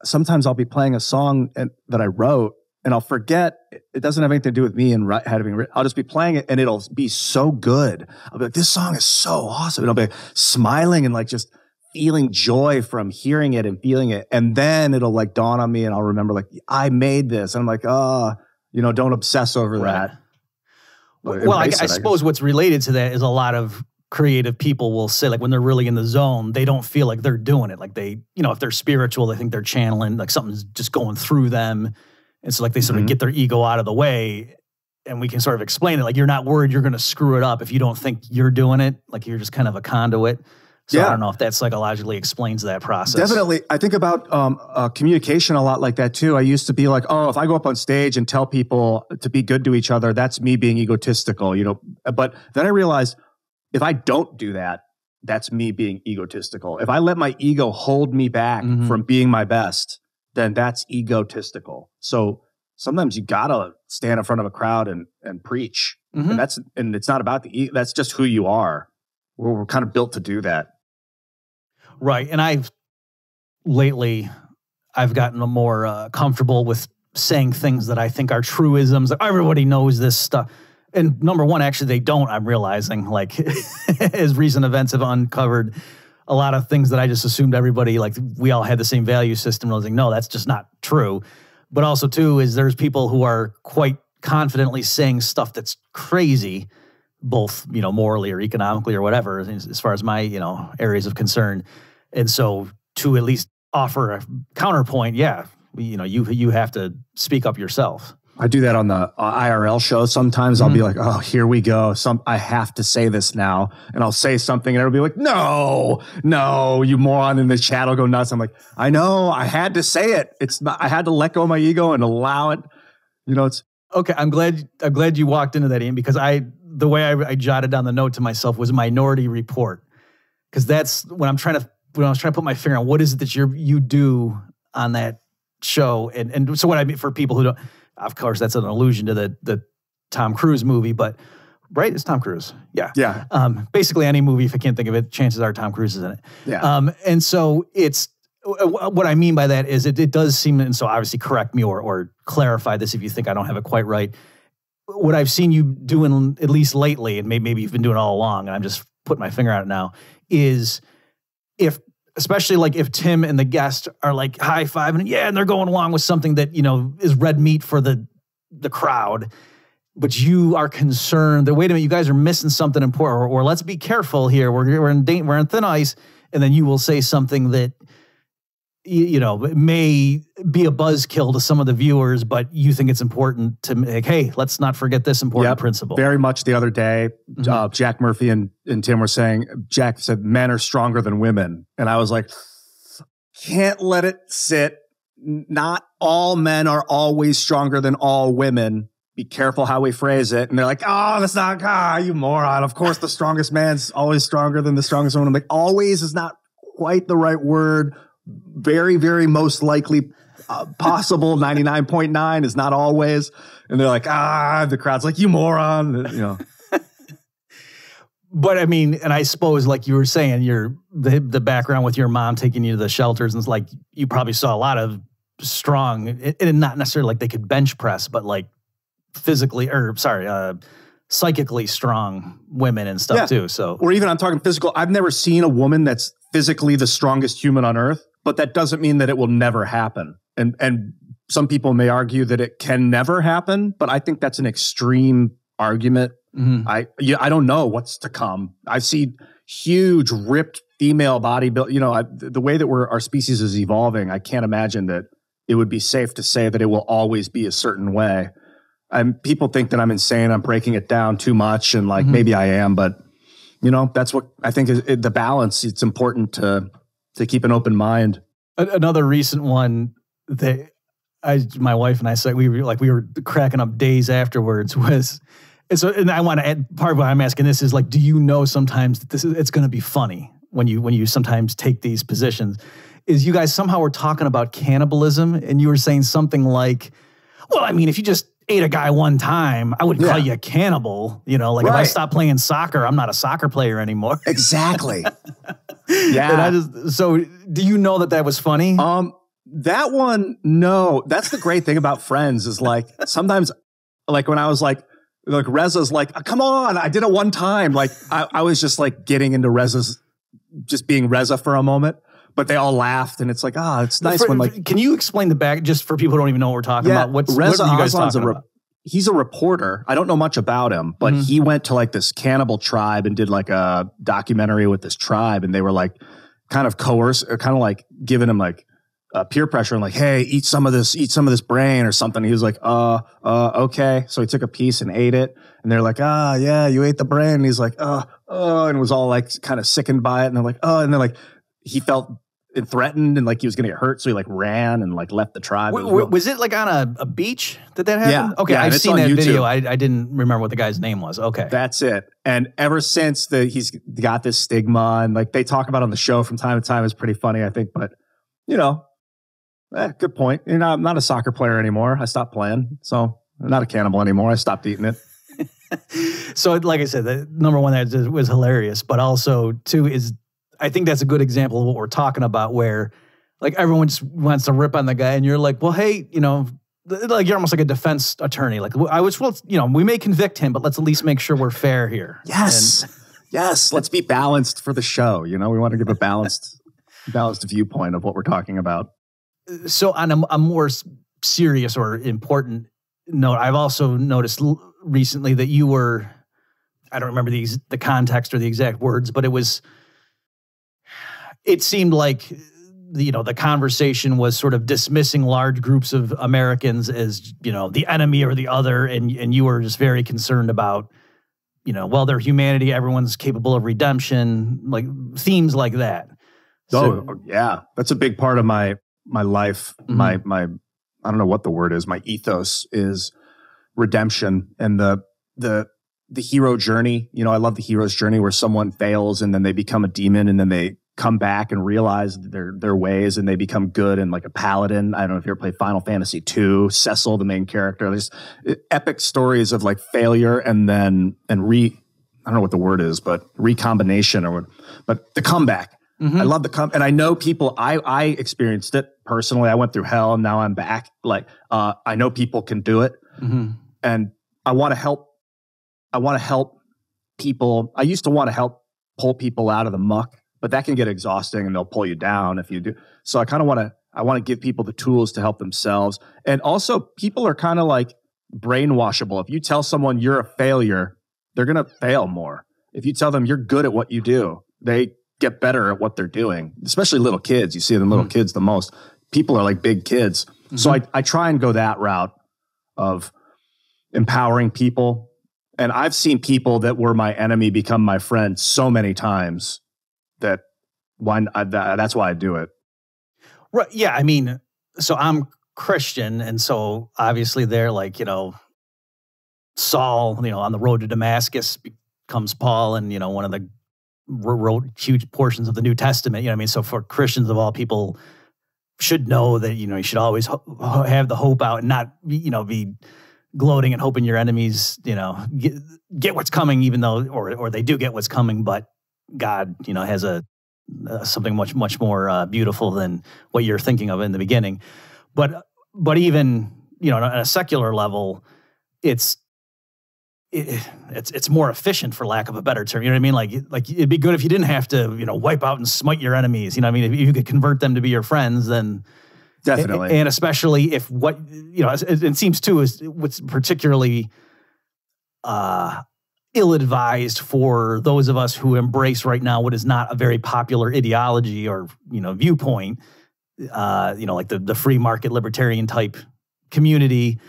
sometimes I'll be playing a song that I wrote and I'll forget, it doesn't have anything to do with me and having written. I'll just be playing it and it'll be so good. I'll be like, this song is so awesome. And I'll be smiling and like just feeling joy from hearing it and feeling it. And then it'll like dawn on me and I'll remember like, I made this. And I'm like, don't obsess over that. Well, I suppose what's related to that is a lot of creative people will say, like, when they're really in the zone, they don't feel like they're doing it. Like they, if they're spiritual, they think they're channeling, like something's just going through them. And so like they sort of get their ego out of the way, and we can sort of explain it. Like, you're not worried you're going to screw it up if you don't think you're doing it. Like, you're just kind of a conduit. So I don't know if that psychologically explains that process. Definitely. I think about communication a lot like that too. I used to be like, if I go up on stage and tell people to be good to each other, that's me being egotistical, But then I realized if I don't do that, that's me being egotistical. If I let my ego hold me back from being my best, then that's egotistical. So sometimes you gotta stand in front of a crowd and preach. And it's not about the ego. That's just who you are. We're kind of built to do that. Right. And lately, I've gotten more comfortable with saying things that I think are truisms. Everybody knows this stuff. And number one, actually, they don't, I'm realizing, like, as recent events have uncovered a lot of things that I just assumed everybody, like, we all had the same value system. I was like, no, that's just not true. But also, too, is there's people who are quite confidently saying stuff that's crazy, both, morally or economically or whatever, as far as my, areas of concern. And so to at least offer a counterpoint, you have to speak up yourself. I do that on the IRL show. Sometimes I'll be like, oh, here we go. I have to say this now. And I'll say something and everybody will be like, no, you moron. And the chat will go nuts. I'm like, I know, I had to say it. I had to let go of my ego and allow it. It's okay. I'm glad you walked into that, Ian, because the way I jotted down the note to myself was Minority Report. Because that's when I was trying to put my finger on what is it that you do on that show. And so what I mean, for people who don't, of course, that's an allusion to the Tom Cruise movie, but right? It's Tom Cruise. Yeah. Yeah. Basically any movie, if I can't think of it, chances are Tom Cruise is in it. Yeah. And so what I mean by that is it does seem, and so obviously correct me or clarify this if you think I don't have it quite right. What I've seen you doing, at least lately, and maybe you've been doing it all along, and I'm just putting my finger on it now, is especially like if Tim and the guest are like high-fiving, and they're going along with something that, is red meat for the crowd, but you are concerned that, wait a minute, you guys are missing something important, or let's be careful here, we're in thin ice, and then you will say something that, may be a buzzkill to some of the viewers, but you think it's important to like, hey, let's not forget this important principle. Very much the other day, Jack Murphy and Tim were saying, Jack said, men are stronger than women. And I was like, can't let it sit. Not all men are always stronger than all women. Be careful how we phrase it. And they're like, oh, that's not, you moron. Of course, the strongest man's always stronger than the strongest woman. I'm like, always is not quite the right word. Very, very most likely possible. 99.9 is not always. And they're like, the crowd's like, you moron. But I mean, and I suppose like you were saying, the background with your mom taking you to the shelters, and it's like you probably saw a lot of strong, and not necessarily like they could bench press, but like psychically strong women and stuff too. So, or even I'm talking physical. I've never seen a woman that's physically the strongest human on earth, but that doesn't mean that it will never happen. And some people may argue that it can never happen, but I think that's an extreme argument. I don't know what's to come. I see huge ripped female body build. The way that our species is evolving, I can't imagine that it would be safe to say that it will always be a certain way. And people think that I'm insane. I'm breaking it down too much, and like maybe I am, but that's what I think is the balance. It's important to keep an open mind. Another recent one that my wife and I said we were cracking up days afterwards was, and I want to add, part of why I'm asking this is like, do you know sometimes that it's going to be funny when you sometimes take these positions? Is you guys somehow were talking about cannibalism, and you were saying something like, well, I mean, if you just ate a guy one time, I wouldn't call you a cannibal. If I stop playing soccer, I'm not a soccer player anymore. Exactly. Yeah. And so do you know that was funny? That one, no. That's the great thing about Friends is like, sometimes like when I was like Reza's like, come on, I did it one time. Like I was just like getting into Reza's just being Reza for a moment. But they all laughed, and it's like, it's nice when like. Can you explain the back just for people who don't even know what we're talking about? What are you guys talking about? He's a reporter. I don't know much about him, but he went to like this cannibal tribe and did like a documentary with this tribe, and they were like kind of like giving him like peer pressure and like, hey, eat some of this brain or something. He was like, okay. So he took a piece and ate it, and they're like, yeah, you ate the brain. And he's like, and was all like kind of sickened by it, and they're like, and then like he felt threatened and like he was going to get hurt, so he like ran and like left the tribe. Was it like on a beach that happened? Yeah. Okay, yeah, I've seen that video. I didn't remember what the guy's name was. Okay. That's it. And ever since he's got this stigma, and like they talk about on the show from time to time, is pretty funny, I think. But, good point. I'm not a soccer player anymore. I stopped playing. So I'm not a cannibal anymore. I stopped eating it. So like I said, the number one that was hilarious, but also two is, I think that's a good example of what we're talking about, where like everyone just wants to rip on the guy, and you're like, well, hey, like you're almost like a defense attorney. Like we may convict him, but let's at least make sure we're fair here. Yes. Yes. Let's be balanced for the show. We want to give a balanced viewpoint of what we're talking about. So on a more serious or important note, I've also noticed recently that you were, I don't remember the context or the exact words, but it seemed like the conversation was sort of dismissing large groups of Americans as, the enemy or the other. And you were just very concerned about, their humanity, everyone's capable of redemption, like themes like that. Yeah. That's a big part of my life. My I don't know what the word is. My ethos is redemption and the hero journey. I love the hero's journey where someone fails and then they become a demon and then they come back and realize their ways and they become good and like a paladin. I don't know if you ever played Final Fantasy II, Cecil, the main character. There's epic stories of like failure and I don't know what the word is, but recombination but the comeback. I love and I know people, I experienced it personally. I went through hell and now I'm back. Like, I know people can do it and I want to help people. I used to want to help pull people out of the muck, but that can get exhausting and they'll pull you down if you do. So I want to give people the tools to help themselves. And also people are kind of like brainwashable. If you tell someone you're a failure, they're going to fail more. If you tell them you're good at what you do, they get better at what they're doing, especially little kids. You see them little kids the most. People are like big kids. So I try and go that route of empowering people. And I've seen people that were my enemy become my friend so many times that's why I do it. Right. Yeah. I mean, so I'm Christian. And so obviously they're like, Saul, on the road to Damascus becomes Paul, and, one of the wrote huge portions of the New Testament. So for Christians of all people should know that, you should always have the hope out and not, be gloating and hoping your enemies, get what's coming, even though, or they do get what's coming, but God, has something much, much more beautiful than what you're thinking of in the beginning. But even, on a secular level, it's more efficient, for lack of a better term. You know what I mean? Like it'd be good if you didn't have to, wipe out and smite your enemies. If you could convert them to be your friends, then definitely. And especially if it seems too is what's particularly ill-advised for those of us who embrace right now what is not a very popular ideology or viewpoint. Like the free market libertarian type community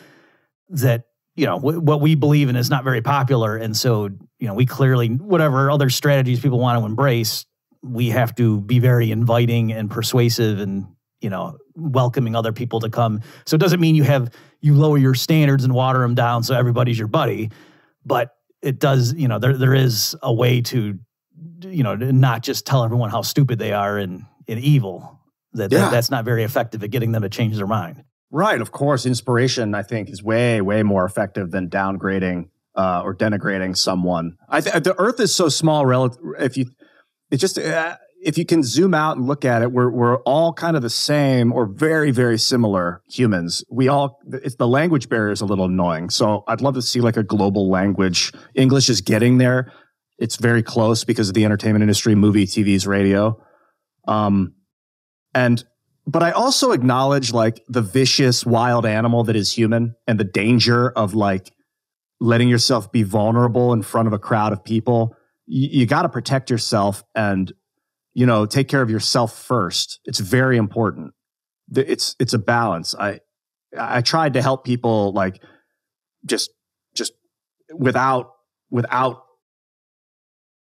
that. What we believe in is not very popular. And so, we clearly, whatever other strategies people want to embrace, we have to be very inviting and persuasive and, welcoming other people to come. So it doesn't mean you lower your standards and water them down so everybody's your buddy, but it does, there is a way to, not just tell everyone how stupid they are and evil. That's not very effective at getting them to change their mind. Right. Of course, inspiration, I think, is way, way more effective than downgrading or denigrating someone. The earth is so small. If you can zoom out and look at it, we're all kind of the same or very, very similar humans. The language barrier is a little annoying. So I'd love to see like a global language. English is getting there. It's very close because of the entertainment industry, movie, TVs, radio. But I also acknowledge like the vicious wild animal that is human and the danger of like letting yourself be vulnerable in front of a crowd of people. You got to protect yourself and, you know, take care of yourself first. It's very important. It's a balance. I tried to help people like just without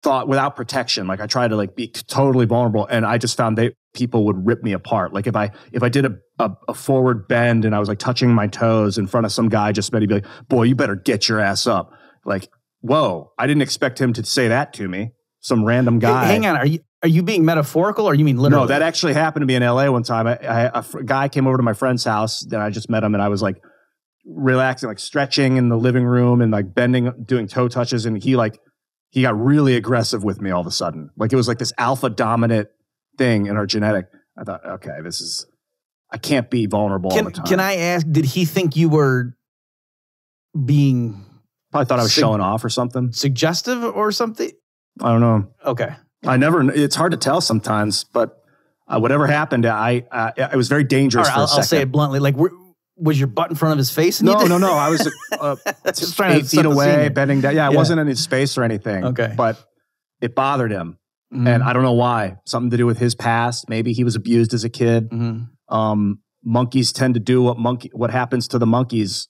thought, without protection. Like I tried to like be totally vulnerable, and I just found people would rip me apart. Like if I did a forward bend and I was like touching my toes in front of some guy, just maybe be like, boy, you better get your ass up. Like, whoa, I didn't expect him to say that to me. Some random guy. Hey, hang on. Are you being metaphorical or you mean literally? No, that actually happened to me in LA one time. A guy came over to my friend's house, and I just met him, and I was like relaxing, like stretching in the living room and like bending, doing toe touches. And he got really aggressive with me all of a sudden. Like it was like this alpha dominant thing in our genetic. I thought, okay, I can't be vulnerable all the time. Can I ask, did he think you were being... Probably thought I was showing off or something. Suggestive or something? I don't know. Okay. It's hard to tell sometimes, but whatever happened, it was very dangerous for a second. I'll say it bluntly. Like, was your butt in front of his face? No. I was just trying 8 feet away, bending down. Yeah, it wasn't in his face or anything. Okay. But it bothered him. Mm-hmm. And I don't know why. Something to do with his past. Maybe he was abused as a kid. Mm-hmm. Monkeys tend to do what happens to the monkeys.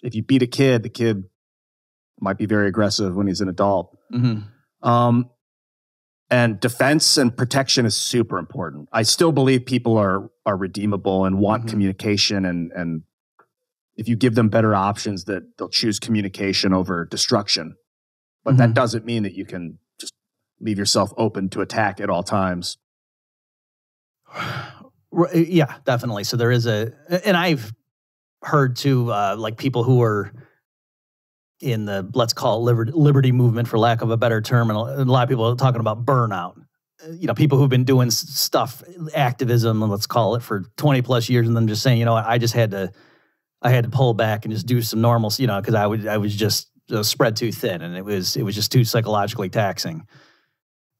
If you beat a kid, the kid might be very aggressive when he's an adult. Mm-hmm. And defense and protection is super important. I still believe people are redeemable and want communication, and if you give them better options, that they'll choose communication over destruction. But that doesn't mean that you can just leave yourself open to attack at all times. Yeah, definitely. So there is and I've heard too, like people who are in the, let's call it liberty movement, for lack of a better term. And a lot of people are talking about burnout. You know, people who've been doing stuff, activism, let's call it, for 20 plus years, and then just saying, you know what, I had to pull back and just do some normal, you know, because I was just spread too thin, and it was just too psychologically taxing.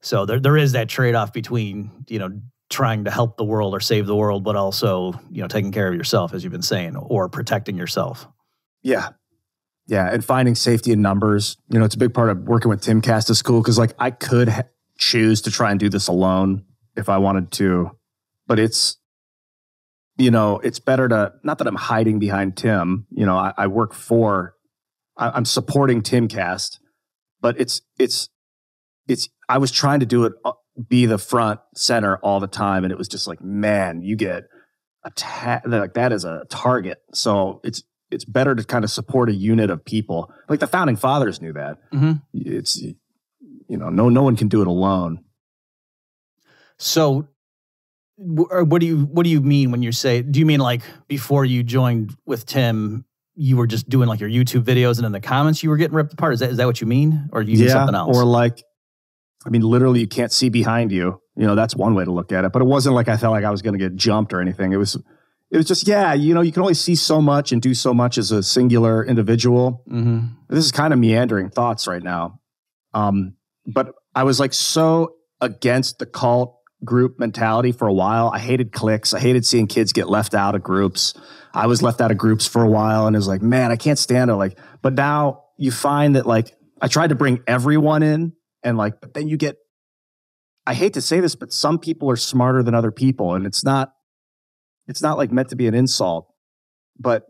So there is that trade-off between, you know, trying to help the world or save the world, but also, you know, taking care of yourself, as you've been saying, or protecting yourself. Yeah. Yeah, and finding safety in numbers. You know, it's a big part of working with Timcast is cool because, like, I could choose to try and do this alone if I wanted to, but it's, you know, it's better to, not that I'm hiding behind Tim. You know, I'm supporting Timcast, but I was trying to do it, be the front center all the time, and it was just like, man, you get like that is a target. So it's better to kind of support a unit of people. Like the founding fathers knew that. Mm-hmm. It's, you know, no one can do it alone. So what do you mean when you say, do you mean like before you joined with Tim, you were just doing like your YouTube videos and in the comments you were getting ripped apart? Is that what you mean? Or do you mean something else? Or like, I mean, literally you can't see behind you. You know, that's one way to look at it. But it wasn't like I felt like I was going to get jumped or anything. It was just, yeah, you know, you can only see so much and do so much as a singular individual. Mm-hmm. This is kind of meandering thoughts right now. But I was like so against the cult group mentality for a while. I hated cliques. I hated seeing kids get left out of groups. I was left out of groups for a while, and it was like, man, I can't stand it. Like, but now you find that like I tried to bring everyone in, and like, but then you get, I hate to say this, but some people are smarter than other people, and it's not like meant to be an insult, but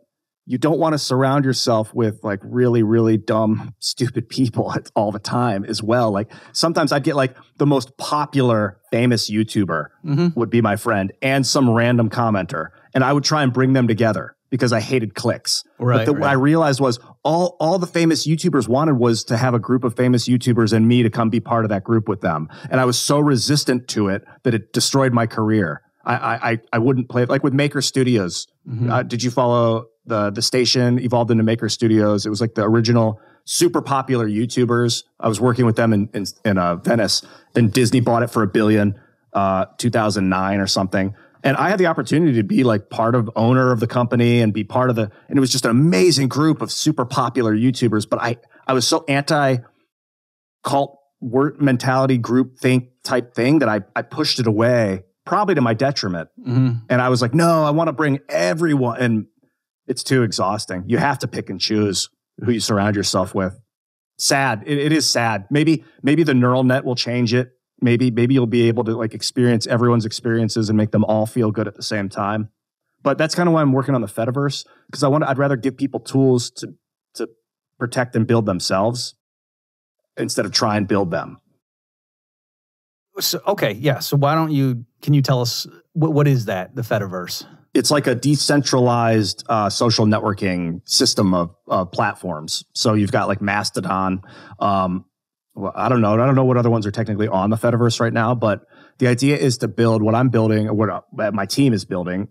you don't want to surround yourself with like really, really dumb, stupid people all the time as well. Like sometimes I'd get like the most popular, famous YouTuber would be my friend and some random commenter. And I would try and bring them together because I hated cliques. Right, but what I realized was all the famous YouTubers wanted was to have a group of famous YouTubers and me to come be part of that group with them. And I was so resistant to it that it destroyed my career. I wouldn't play it. Like with Maker Studios. Did you follow the station evolved into Maker Studios? It was like the original super popular YouTubers. I was working with them in Venice. Then Disney bought it for $1 billion, 2009 or something. And I had the opportunity to be like owner of the company and be part of and it was just an amazing group of super popular YouTubers. But I was so anti-cult word mentality, group think type thing that I pushed it away, probably to my detriment. And I was like, no, I want to bring everyone. And it's too exhausting. You have to pick and choose who you surround yourself with. Sad. It is sad. Maybe the neural net will change it. Maybe you'll be able to like experience everyone's experiences and make them all feel good at the same time. But that's kind of why I'm working on the Fediverse, because I'd rather give people tools to protect and build themselves instead of try and build them. So, okay, yeah. So can you tell us, what is that, the Fediverse? It's like a decentralized social networking system of platforms. So you've got like Mastodon. Well, I don't know what other ones are technically on the Fediverse right now, but the idea is to build what I'm building, or what my team is building.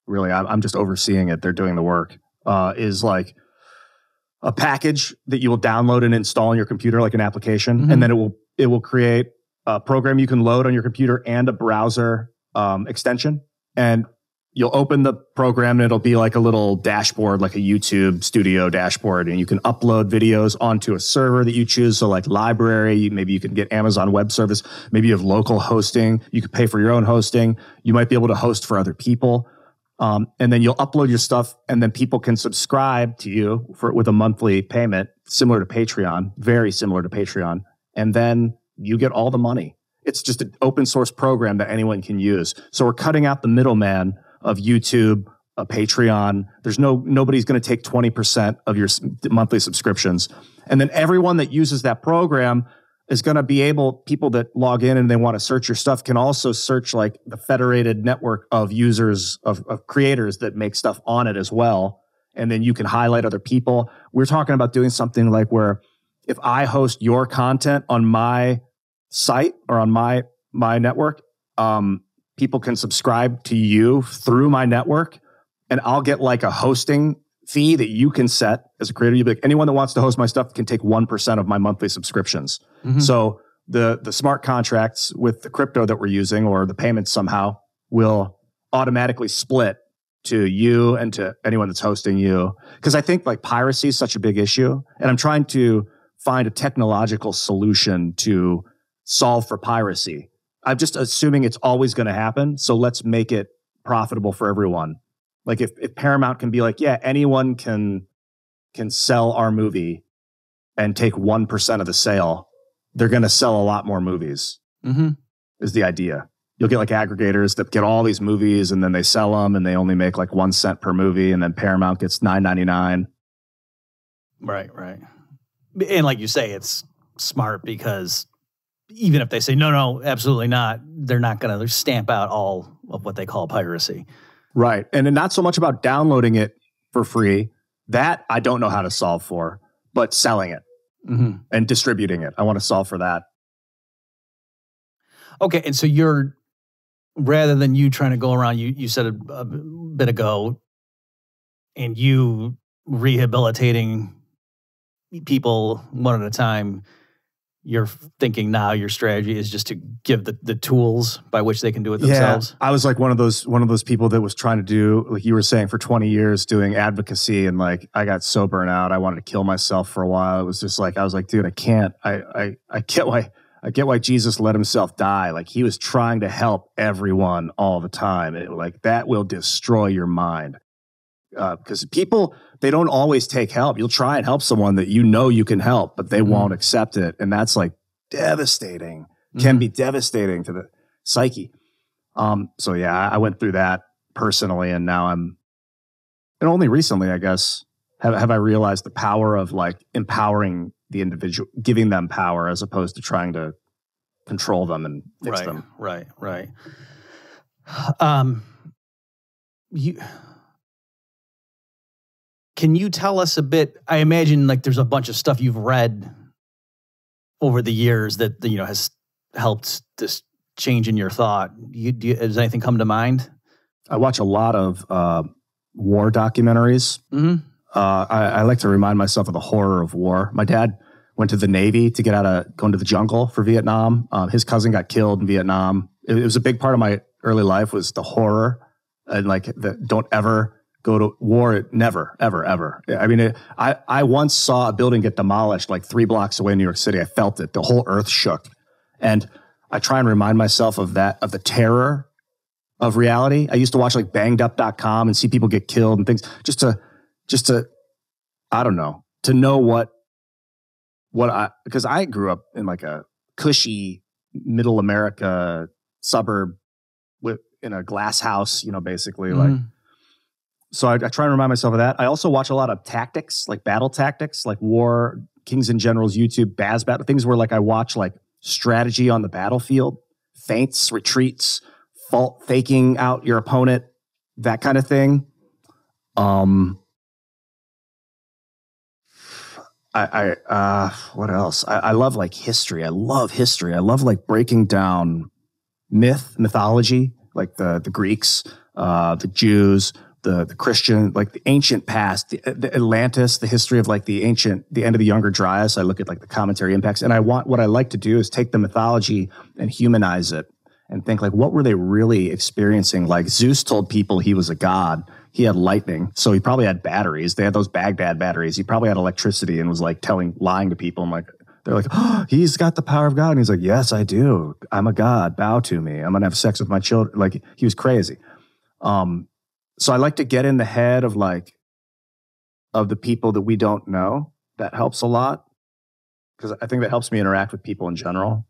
Really, I'm just overseeing it. They're doing the work. Is like a package that you will download and install on your computer, like an application, and then it will create a program you can load on your computer and a browser extension. And you'll open the program and it'll be like a little dashboard, like a YouTube studio dashboard. And you can upload videos onto a server that you choose. So like library, maybe you can get Amazon Web Service. Maybe you have local hosting. You could pay for your own hosting. You might be able to host for other people. And then you'll upload your stuff and then people can subscribe to you with a monthly payment, similar to Patreon, very similar to Patreon. And then you get all the money. It's just an open source program that anyone can use. So we're cutting out the middleman of YouTube, a Patreon. There's nobody's going to take 20% of your monthly subscriptions. And then everyone that uses that program is going to be people that log in and they want to search your stuff can also search like the federated network of users, of creators that make stuff on it as well. And then you can highlight other people. We're talking about doing something like where if I host your content on my site or on my network, people can subscribe to you through my network, and I'll get like a hosting fee that you can set as a creator. You'll be like, anyone that wants to host my stuff can take 1% of my monthly subscriptions. So the smart contracts with the crypto that we're using, or the payments somehow, will automatically split to you and to anyone that's hosting you. Because I think like piracy is such a big issue, and I'm trying to find a technological solution to solve for piracy. I'm just assuming it's always going to happen. So let's make it profitable for everyone. Like if Paramount can be like, yeah, anyone can sell our movie and take 1% of the sale, they're going to sell a lot more movies, is the idea. You'll get like aggregators that get all these movies and then they sell them and they only make like 1 cent per movie, and then Paramount gets $9.99. Right. And like you say, it's smart because even if they say, no, absolutely not, they're not going to stamp out all of what they call piracy. Right. And then not so much about downloading it for free. That I don't know how to solve for, but selling it and distributing it. I want to solve for that. Okay. And so rather than you trying to go around, you said a bit ago, and you rehabilitating people one at a time, you're thinking now your strategy is just to give the tools by which they can do it themselves. I was like one of those people that was trying to do, like you were saying, for 20 years doing advocacy, and like I got so burnt out. I wanted to kill myself for a while. It was just like, I was like, dude, I can't. I get why Jesus let himself die. Like he was trying to help everyone all the time. Like that will destroy your mind. Because people, they don't always take help. You'll try and help someone that you know you can help, but they won't accept it. And that's like devastating, can be devastating to the psyche. So yeah, I went through that personally, and now and only recently, I guess, have I realized the power of like empowering the individual, giving them power as opposed to trying to control them and fix them. Right. Can you tell us a bit? I imagine like there's a bunch of stuff you've read over the years that has helped this change in your thought. Does anything come to mind? I watch a lot of war documentaries. I like to remind myself of the horror of war. My dad went to the Navy to get out of going to the jungle for Vietnam. His cousin got killed in Vietnam. It was a big part of my early life, was the horror and like don't ever go to war. Never, ever, ever. I mean, I once saw a building get demolished like 3 blocks away in New York City. I felt it. The whole earth shook. And I try and remind myself of that, of the terror of reality. I used to watch like bangedup.com and see people get killed and things just to, I don't know, to know because I grew up in like a cushy middle America suburb in a glass house, basically like. So I try and remind myself of that. I also watch a lot of tactics, like battle tactics, like War, Kings and Generals, YouTube, Baz battle, things where like I watch like strategy on the battlefield, feints, retreats, faking out your opponent, that kind of thing. What else? I love like history. I love history. I love like breaking down mythology, like the Greeks, the Jews, the Christian, like the ancient past, the Atlantis, the history of like the end of the Younger Dryas. I look at like the commentary impacts, and what I like to do is take the mythology and humanize it and think like, what were they really experiencing? Like Zeus told people he was a god. He had lightning, so he probably had batteries. They had those Baghdad batteries. He probably had electricity and was like lying to people. They're like, oh, he's got the power of God. And he's like, yes, I do. I'm a god. Bow to me. I'm going to have sex with my children. Like he was crazy. So I like to get in the head of the people that we don't know. That helps a lot because I think that helps me interact with people in general.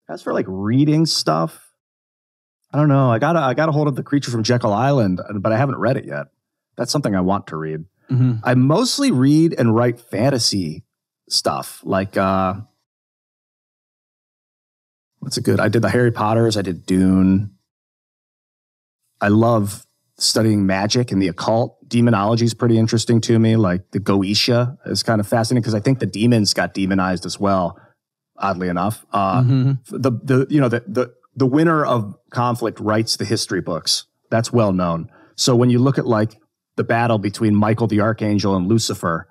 As for like reading stuff, I don't know. I got a hold of The Creature from Jekyll Island, but I haven't read it yet. That's something I want to read. Mm-hmm. I mostly read and write fantasy stuff. Like, what's it good? I did the Harry Potters. I did Dune. I love studying magic and the occult. Demonology is pretty interesting to me. Like the Goetia is kind of fascinating because I think the demons got demonized as well. Oddly enough, the winner of conflict writes the history books. That's well known. So when you look at like the battle between Michael the Archangel and Lucifer,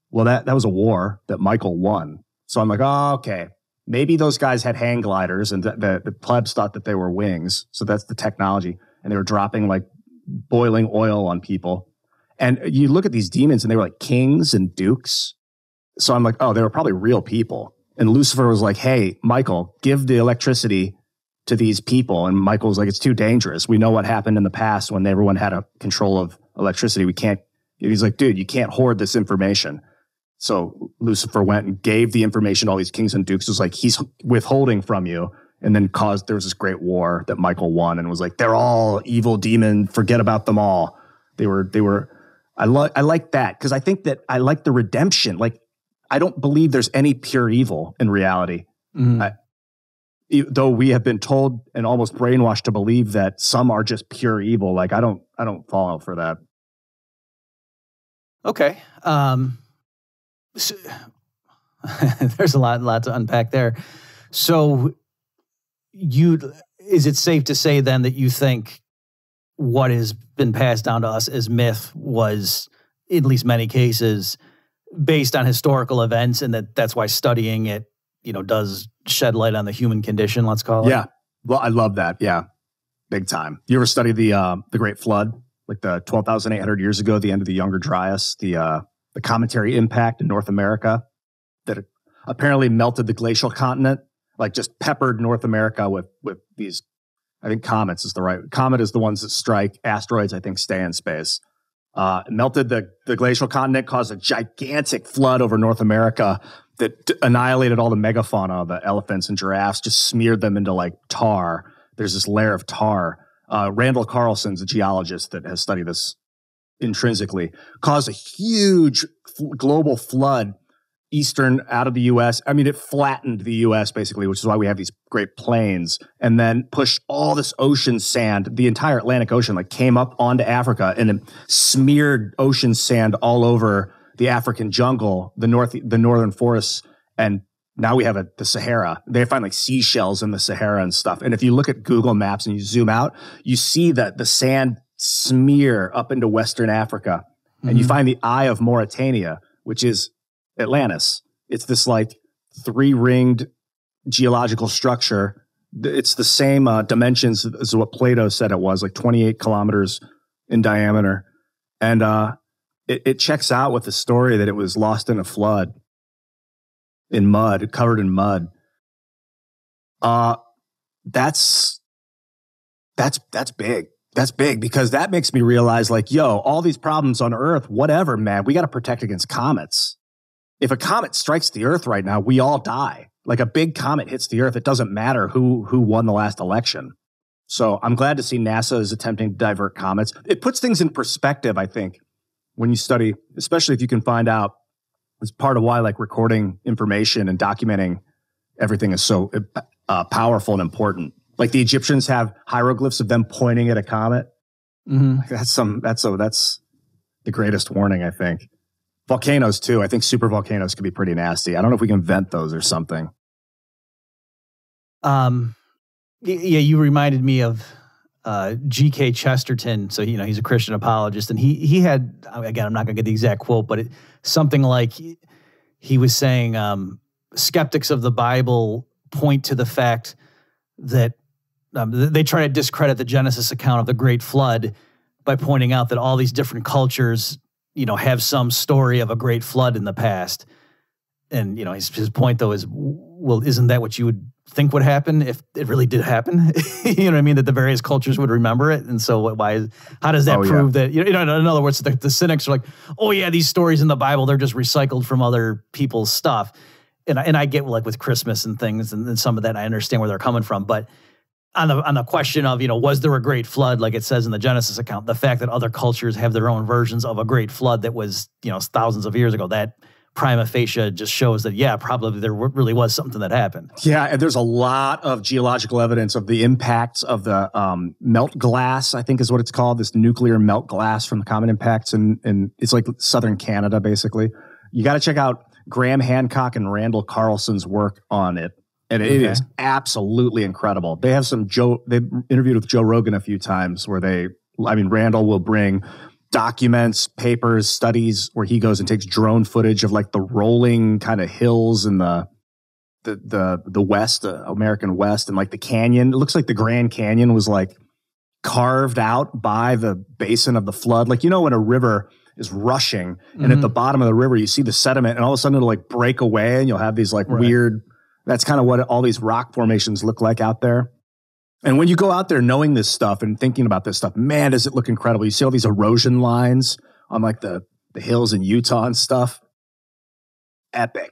well, that was a war that Michael won. So I'm like, oh, okay. Maybe those guys had hang gliders and the plebs thought that they were wings. So that's the technology. And they were dropping like boiling oil on people. And you look at these demons and they were like kings and dukes. So I'm like, oh, they were probably real people. And Lucifer was like, hey, Michael, give the electricity to these people. And Michael was like, it's too dangerous. We know what happened in the past when everyone had a control of electricity. We can't. He's like, dude, you can't hoard this information. So Lucifer went and gave the information to all these kings and dukes. It was like, he's withholding from you. And then there was this great war that Michael won and was like, they're all evil demon. Forget about them all. I like that because I think that I like the redemption. Like, I don't believe there's any pure evil in reality. Mm-hmm. Though we have been told and almost brainwashed to believe that some are just pure evil. Like I don't fall for that. Okay. So, there's a lot to unpack there. So is it safe to say then that you think what has been passed down to us as myth was, in at least many cases, based on historical events, and that's why studying it, does shed light on the human condition, let's call it? Yeah. Well, I love that. Yeah. Big time. You ever study the Great Flood, like the 12,800 years ago, the end of the Younger Dryas, the cometary impact in North America that apparently melted the glacial continent, like just peppered North America with these, I think comet is the ones that strike, asteroids, I think, stay in space. Melted the glacial continent, caused a gigantic flood over North America that annihilated all the megafauna, the elephants and giraffes, just smeared them into like tar. There's this layer of tar. Randall Carlson's a geologist that has studied this intrinsically, caused a huge global flood out of the U.S. I mean, it flattened the U.S. basically, which is why we have these great plains, and then pushed all this ocean sand, the entire Atlantic Ocean, like came up onto Africa and then smeared ocean sand all over the African jungle, the northern forests, and now we have the Sahara. They find like seashells in the Sahara and stuff. And if you look at Google Maps and you zoom out, you see that the sand smear up into Western Africa, and you find the Eye of Mauritania, which is Atlantis. It's this like 3-ringed geological structure. It's the same dimensions as what Plato said it was, like 28 kilometers in diameter. And it checks out with the story that it was lost in a flood in mud, covered in mud. That's big. That's big because that makes me realize like, yo, all these problems on Earth, whatever, man, we got to protect against comets. If a comet strikes the Earth right now, we all die. Like a big comet hits the Earth, it doesn't matter who won the last election. So I'm glad to see NASA is attempting to divert comets. It puts things in perspective, I think, when you study, especially if you can find out. It's part of why like recording information and documenting everything is so powerful and important. Like the Egyptians have hieroglyphs of them pointing at a comet. Like that's the greatest warning, I think. Volcanoes too. I think super volcanoes could be pretty nasty. I don't know if we can vent those or something. Yeah, you reminded me of G.K. Chesterton. So, he's a Christian apologist. And he had, again, I'm not going to get the exact quote, but something like he was saying skeptics of the Bible point to the fact that they try to discredit the Genesis account of the Great Flood by pointing out that all these different cultures, have some story of a great flood in the past. And, his point, though, is, well, isn't that what you would think would happen if it really did happen? You know what I mean? That the various cultures would remember it. And so how does that prove that, in other words, the cynics are like, oh yeah, these stories in the Bible, they're just recycled from other people's stuff. And I get like with Christmas and things and some of that, I understand where they're coming from. But on the question of, was there a great flood, like it says in the Genesis account, the fact that other cultures have their own versions of a great flood that was, thousands of years ago, that prima facie just shows that, yeah, probably there really was something that happened. Yeah, and there's a lot of geological evidence of the impacts of the melt glass, I think is what it's called, this nuclear melt glass from the comet impacts. And it's like southern Canada, basically. You got to check out Graham Hancock and Randall Carlson's work on it. And it is absolutely incredible. They have they've interviewed with Joe Rogan a few times where Randall will bring documents, papers, studies where he goes and takes drone footage of like the rolling kind of hills in the West, American West, and like the canyon. It looks like the Grand Canyon was like carved out by the basin of the flood. Like, when a river is rushing and at the bottom of the river, you see the sediment and all of a sudden it'll like break away and you'll have these like weird, that's kind of what all these rock formations look like out there. And when you go out there knowing this stuff and thinking about this stuff, man, does it look incredible. You see all these erosion lines on like the hills in Utah and stuff. Epic.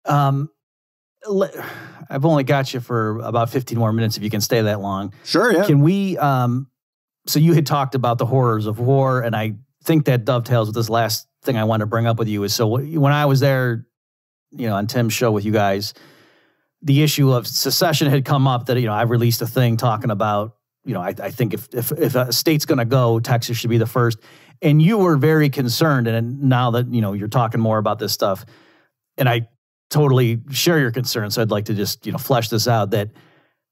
I've only got you for about 15 more minutes if you can stay that long. Sure, yeah. Can we, so you had talked about the horrors of war, and I think that dovetails with this last thing I want to bring up with you is, so when I was there, on Tim's show with you guys, the issue of secession had come up that, I released a thing talking about, I think if a state's going to go, Texas should be the first. And you were very concerned. And now that, you're talking more about this stuff, and I totally share your concern. So I'd like to just, flesh this out that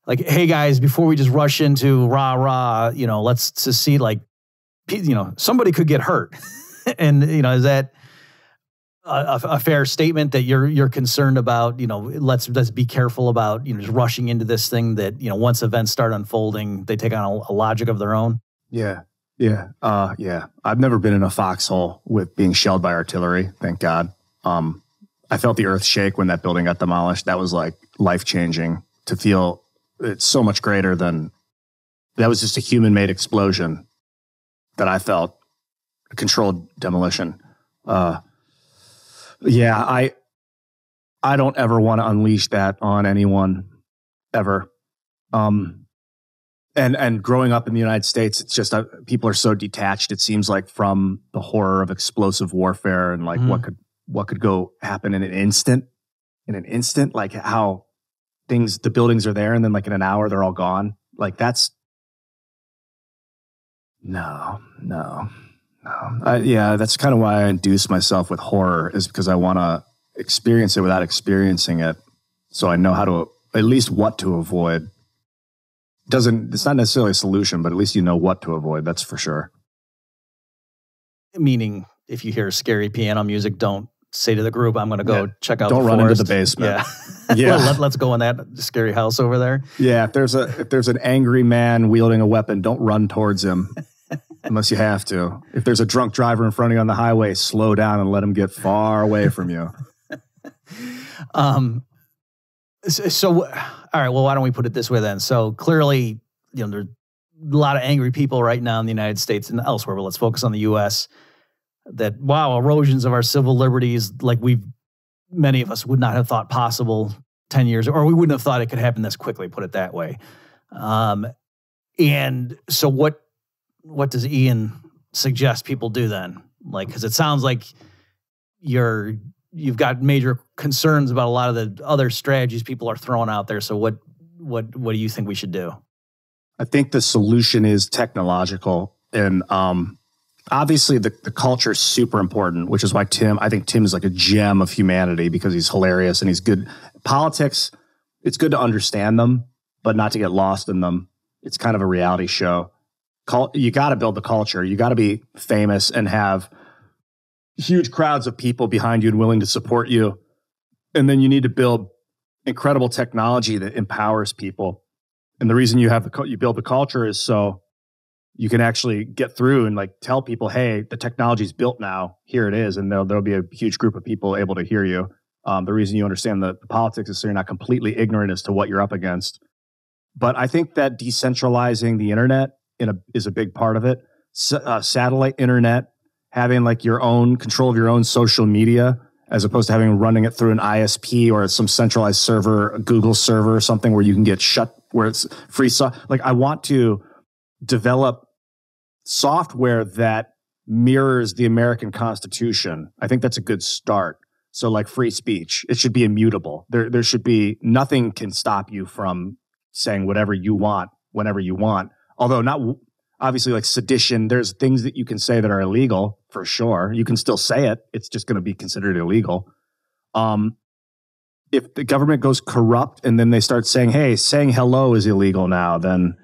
like, hey guys, before we just rush into let's just see like, somebody could get hurt. And, is that a fair statement that you're concerned about, let's be careful about, just rushing into this thing that, once events start unfolding, they take on a logic of their own? Yeah. Yeah. I've never been in a foxhole with being shelled by artillery. Thank God. I felt the earth shake when that building got demolished. That was like life-changing to feel. It's so much greater than that was just a human-made explosion that I felt, a controlled demolition. Yeah, I don't ever want to unleash that on anyone ever. And growing up in the United States, it's just people are so detached. It seems like from the horror of explosive warfare and like what could go happen in an instant. Like how the buildings are there and then like in an hour they're all gone. Like that's no. That's kind of why I induce myself with horror, is because I want to experience it without experiencing it. So I know how to, at least what to avoid. It's not necessarily a solution, but at least you know what to avoid. That's for sure. Meaning if you hear scary piano music, don't say to the group, I'm going to go check out Don't the run forest. into the basement. Yeah. Yeah. Let's go in that scary house over there. Yeah, if there's an angry man wielding a weapon, don't run towards him unless you have to. If there's a drunk driver in front of you on the highway, slow down and let him get far away from you. So, all right, well, why don't we put it this way then? So clearly, there's a lot of angry people right now in the United States and elsewhere, but let's focus on the U.S. That, wow, erosions of our civil liberties, like many of us would not have thought possible 10 years, or we wouldn't have thought it could happen this quickly, put it that way. And so what does Ian suggest people do then? Like, because it sounds like you've got major concerns about a lot of the other strategies people are throwing out there. So what do you think we should do? I think the solution is technological. And obviously the culture is super important, which is why I think Tim is like a gem of humanity because he's hilarious and he's good. Politics, it's good to understand them, but not to get lost in them. It's kind of a reality show. You got to build the culture. You got to be famous and have huge crowds of people behind you and willing to support you. And then you need to build incredible technology that empowers people. And the reason you build the culture is so you can actually get through and like tell people, hey, the technology's built now. Here it is. And there'll be a huge group of people able to hear you. The reason you understand the politics is so you're not completely ignorant as to what you're up against. But I think that decentralizing the internet is a big part of it. Satellite internet, having like your own control of your own social media, as opposed to running it through an ISP or some centralized server, a Google server or something where you can get shut, where it's free. Like I want to develop software that mirrors the American Constitution. I think that's a good start. So like free speech, it should be immutable. There should be nothing can stop you from saying whatever you want, whenever you want. Although not obviously like sedition, there's things that you can say that are illegal for sure. You can still say it. It's just going to be considered illegal. If the government goes corrupt and then they start saying, hey, saying hello is illegal now, then,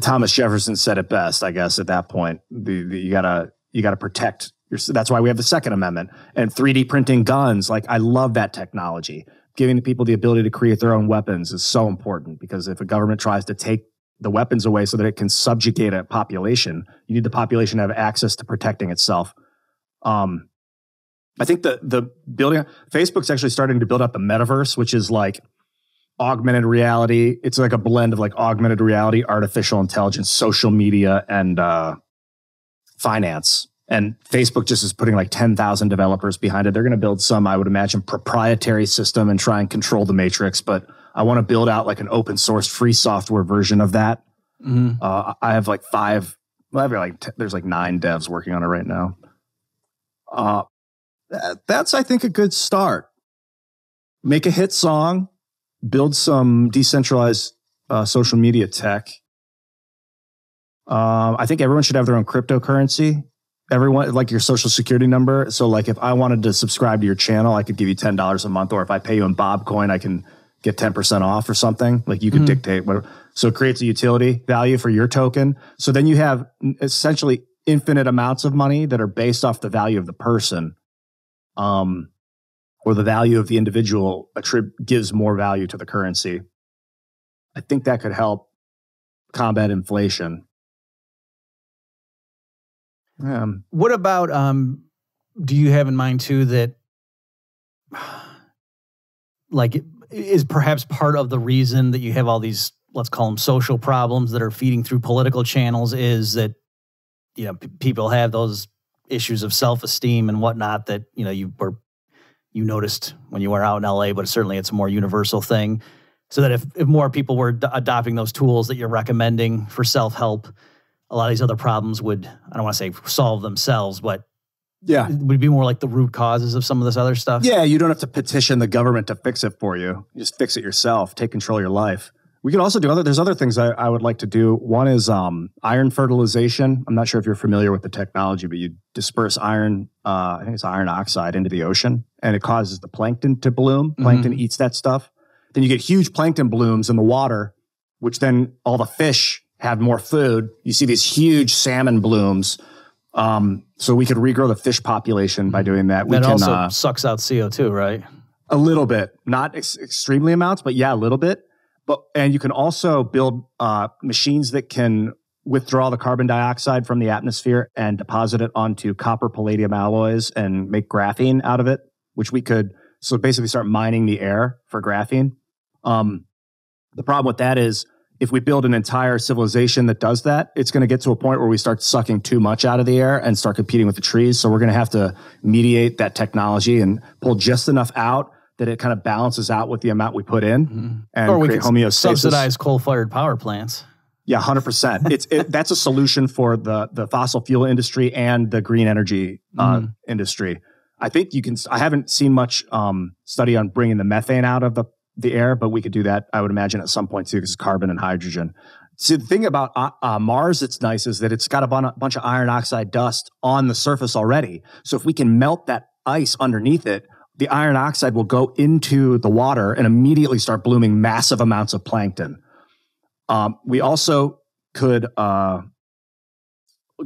Thomas Jefferson said it best, I guess, at that point. You gotta protect that's why we have the Second Amendment and 3D printing guns. Like, I love that technology. Giving the people the ability to create their own weapons is so important because if a government tries to take the weapons away so that it can subjugate a population, you need the population to have access to protecting itself. I think the building, Facebook's actually starting to build up the metaverse, which is like augmented reality. It's like a blend of like augmented reality, artificial intelligence, social media, and finance. And Facebook just is putting like 10,000 developers behind it. They're going to build some, I would imagine, proprietary system and try and control the matrix. But I want to build out like an open source free software version of that. Mm-hmm. I have like there's like 9 devs working on it right now. That's, I think, a good start. Make a hit song, build some decentralized social media tech. I think everyone should have their own cryptocurrency. Everyone, like your social security number. So like if I wanted to subscribe to your channel, I could give you $10 a month, or if I pay you in Bobcoin, I can get 10% off or something. Like you could dictate whatever. So it creates a utility value for your token. So then you have essentially infinite amounts of money that are based off the value of the person, or the value of the individual gives more value to the currency. I think that could help combat inflation. What about, do you have in mind too that like is perhaps part of the reason that you have all these, let's call them social problems that are feeding through political channels is that, people have those issues of self-esteem and whatnot that, you noticed when you were out in LA, but certainly it's a more universal thing. So that if more people were adopting those tools that you're recommending for self-help, a lot of these other problems would, I don't want to say solve themselves, but yeah, it would be more like the root causes of some of this other stuff. Yeah, you don't have to petition the government to fix it for you. You just fix it yourself, take control of your life. We could also do there's other things I would like to do. One is iron fertilization. I'm not sure if you're familiar with the technology, but you disperse iron, I think it's iron oxide into the ocean, and it causes the plankton to bloom. Plankton eats that stuff. Then you get huge plankton blooms in the water, which then all the fish have more food. You see these huge salmon blooms. So we could regrow the fish population by doing that. That also sucks out CO2, right? A little bit, not extremely amounts, but yeah, a little bit. And you can also build machines that can withdraw the carbon dioxide from the atmosphere and deposit it onto copper palladium alloys and make graphene out of it, which we could so basically start mining the air for graphene. The problem with that is if we build an entire civilization that does that, it's going to get to a point where we start sucking too much out of the air and start competing with the trees. So we're going to have to mediate that technology and pull just enough out that it kind of balances out with the amount we put in and or we create can homeostasis. Subsidize coal-fired power plants. Yeah, 100%. That's a solution for the fossil fuel industry and the green energy industry. I think I haven't seen much study on bringing the methane out of the air, but we could do that, I would imagine, at some point too, because it's carbon and hydrogen. See, the thing about Mars that's nice is that it's got a bunch of iron oxide dust on the surface already. So if we can melt that ice underneath it, the iron oxide will go into the water and immediately start blooming massive amounts of plankton. We also could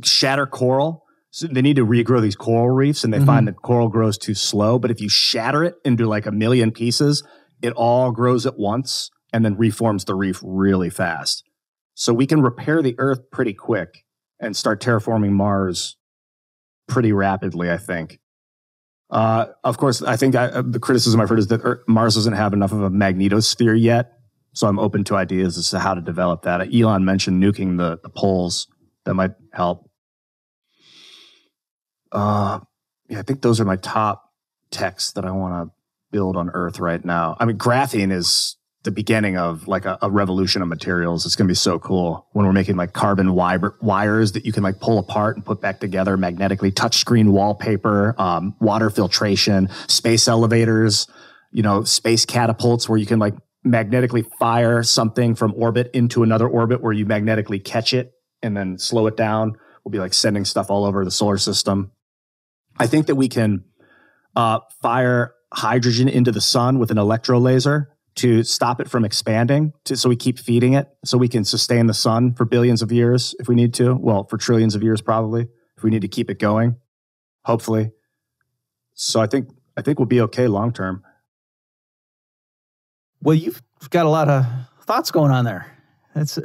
shatter coral. So they need to regrow these coral reefs, and they find that coral grows too slow. But if you shatter it into like 1 million pieces, it all grows at once and then reforms the reef really fast. So we can repair the Earth pretty quick and start terraforming Mars pretty rapidly, I think. Of course, I think the criticism I've heard is that Mars doesn't have enough of a magnetosphere yet. So I'm open to ideas as to how to develop that. Elon mentioned nuking the poles. That might help. Yeah, I think those are my top techs that I want to build on Earth right now. I mean, graphene is the beginning of like a revolution of materials. It's going to be so cool when we're making like carbon wires that you can like pull apart and put back together magnetically, touchscreen wallpaper, water filtration, space elevators, space catapults where you can like magnetically fire something from orbit into another orbit where you magnetically catch it and then slow it down. We'll be like sending stuff all over the solar system. I think that we can fire hydrogen into the sun with an electrolaser to stop it from expanding, so we keep feeding it, so we can sustain the sun for billions of years if we need to. Well, for trillions of years probably, if we need to keep it going, hopefully. So I think we'll be okay long term. Well, you've got a lot of thoughts going on there. That's,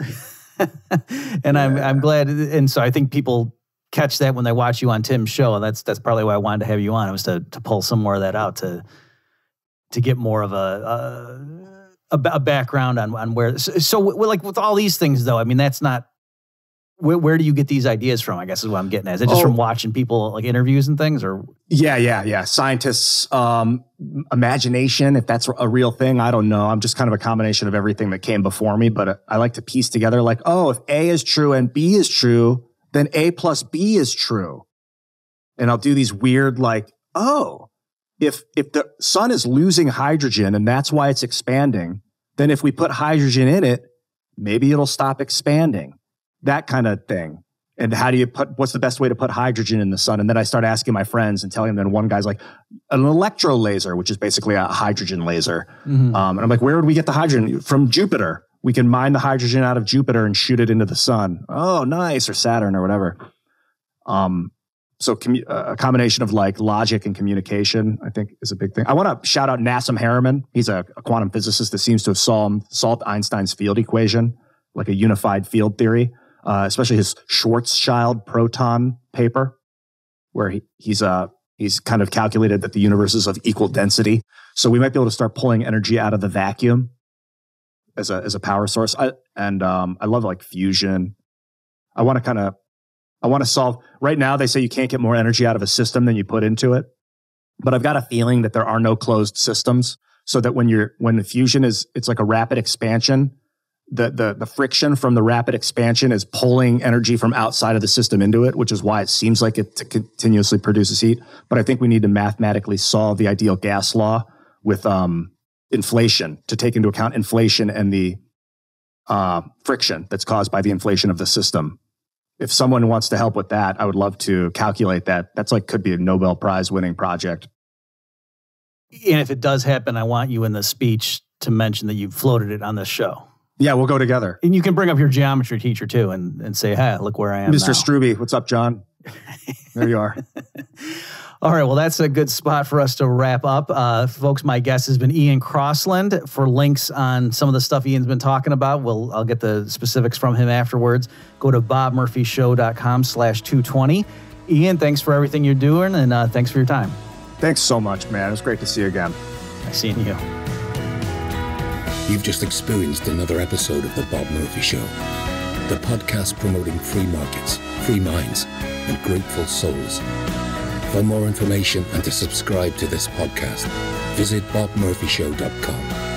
and I'm glad. And so I think people catch that when they watch you on Tim's show. And that's probably why I wanted to have you on. It was to pull some more of that out to get more of a background on where. So like with all these things, though, I mean, that's not. Where do you get these ideas from? I guess is what I'm getting at. Is it just from watching people like interviews and things, or? Yeah. Scientists, imagination, if that's a real thing, I don't know. I'm just kind of a combination of everything that came before me, but I like to piece together like, if A is true and B is true, then A plus B is true. And I'll do these weird like, if the sun is losing hydrogen and that's why it's expanding, then if we put hydrogen in it, maybe it'll stop expanding. That kind of thing. And what's the best way to put hydrogen in the sun? And then I start asking my friends and telling them, and one guy's like, an electro laser, which is basically a hydrogen laser. And I'm like, where would we get the hydrogen? From Jupiter. We can mine the hydrogen out of Jupiter and shoot it into the sun. Oh, nice. Or Saturn or whatever. So a combination of like logic and communication, I think, is a big thing. I want to shout out Nassim Haramein. He's a quantum physicist that seems to have solved Einstein's field equation, like a unified field theory. Especially his Schwarzschild proton paper, where he's kind of calculated that the universe is of equal density. So we might be able to start pulling energy out of the vacuum as a power source. I love like fusion. I want to solve. Right now, they say you can't get more energy out of a system than you put into it. But I've got a feeling that there are no closed systems, so that when the fusion it's like a rapid expansion. The friction from the rapid expansion is pulling energy from outside of the system into it, which is why it seems like it continuously produces heat. But I think we need to mathematically solve the ideal gas law with inflation, to take into account inflation and the friction that's caused by the inflation of the system. If someone wants to help with that, I would love to calculate that. That's could be a Nobel Prize winning project. And if it does happen, I want you in the speech to mention that you floated it on this show. Yeah, we'll go together. And you can bring up your geometry teacher too and say, hey, look where I am Mr. now. Struby, what's up, John? There you are. All right, well, that's a good spot for us to wrap up. Folks, my guest has been Ian Crossland. For links on some of the stuff Ian's been talking about, I'll get the specifics from him afterwards. Go to bobmurphyshow.com/220. Ian, thanks for everything you're doing, and thanks for your time. Thanks so much, man. It was great to see you again. Nice seeing you. You've just experienced another episode of The Bob Murphy Show, the podcast promoting free markets, free minds, and grateful souls. For more information and to subscribe to this podcast, visit bobmurphyshow.com.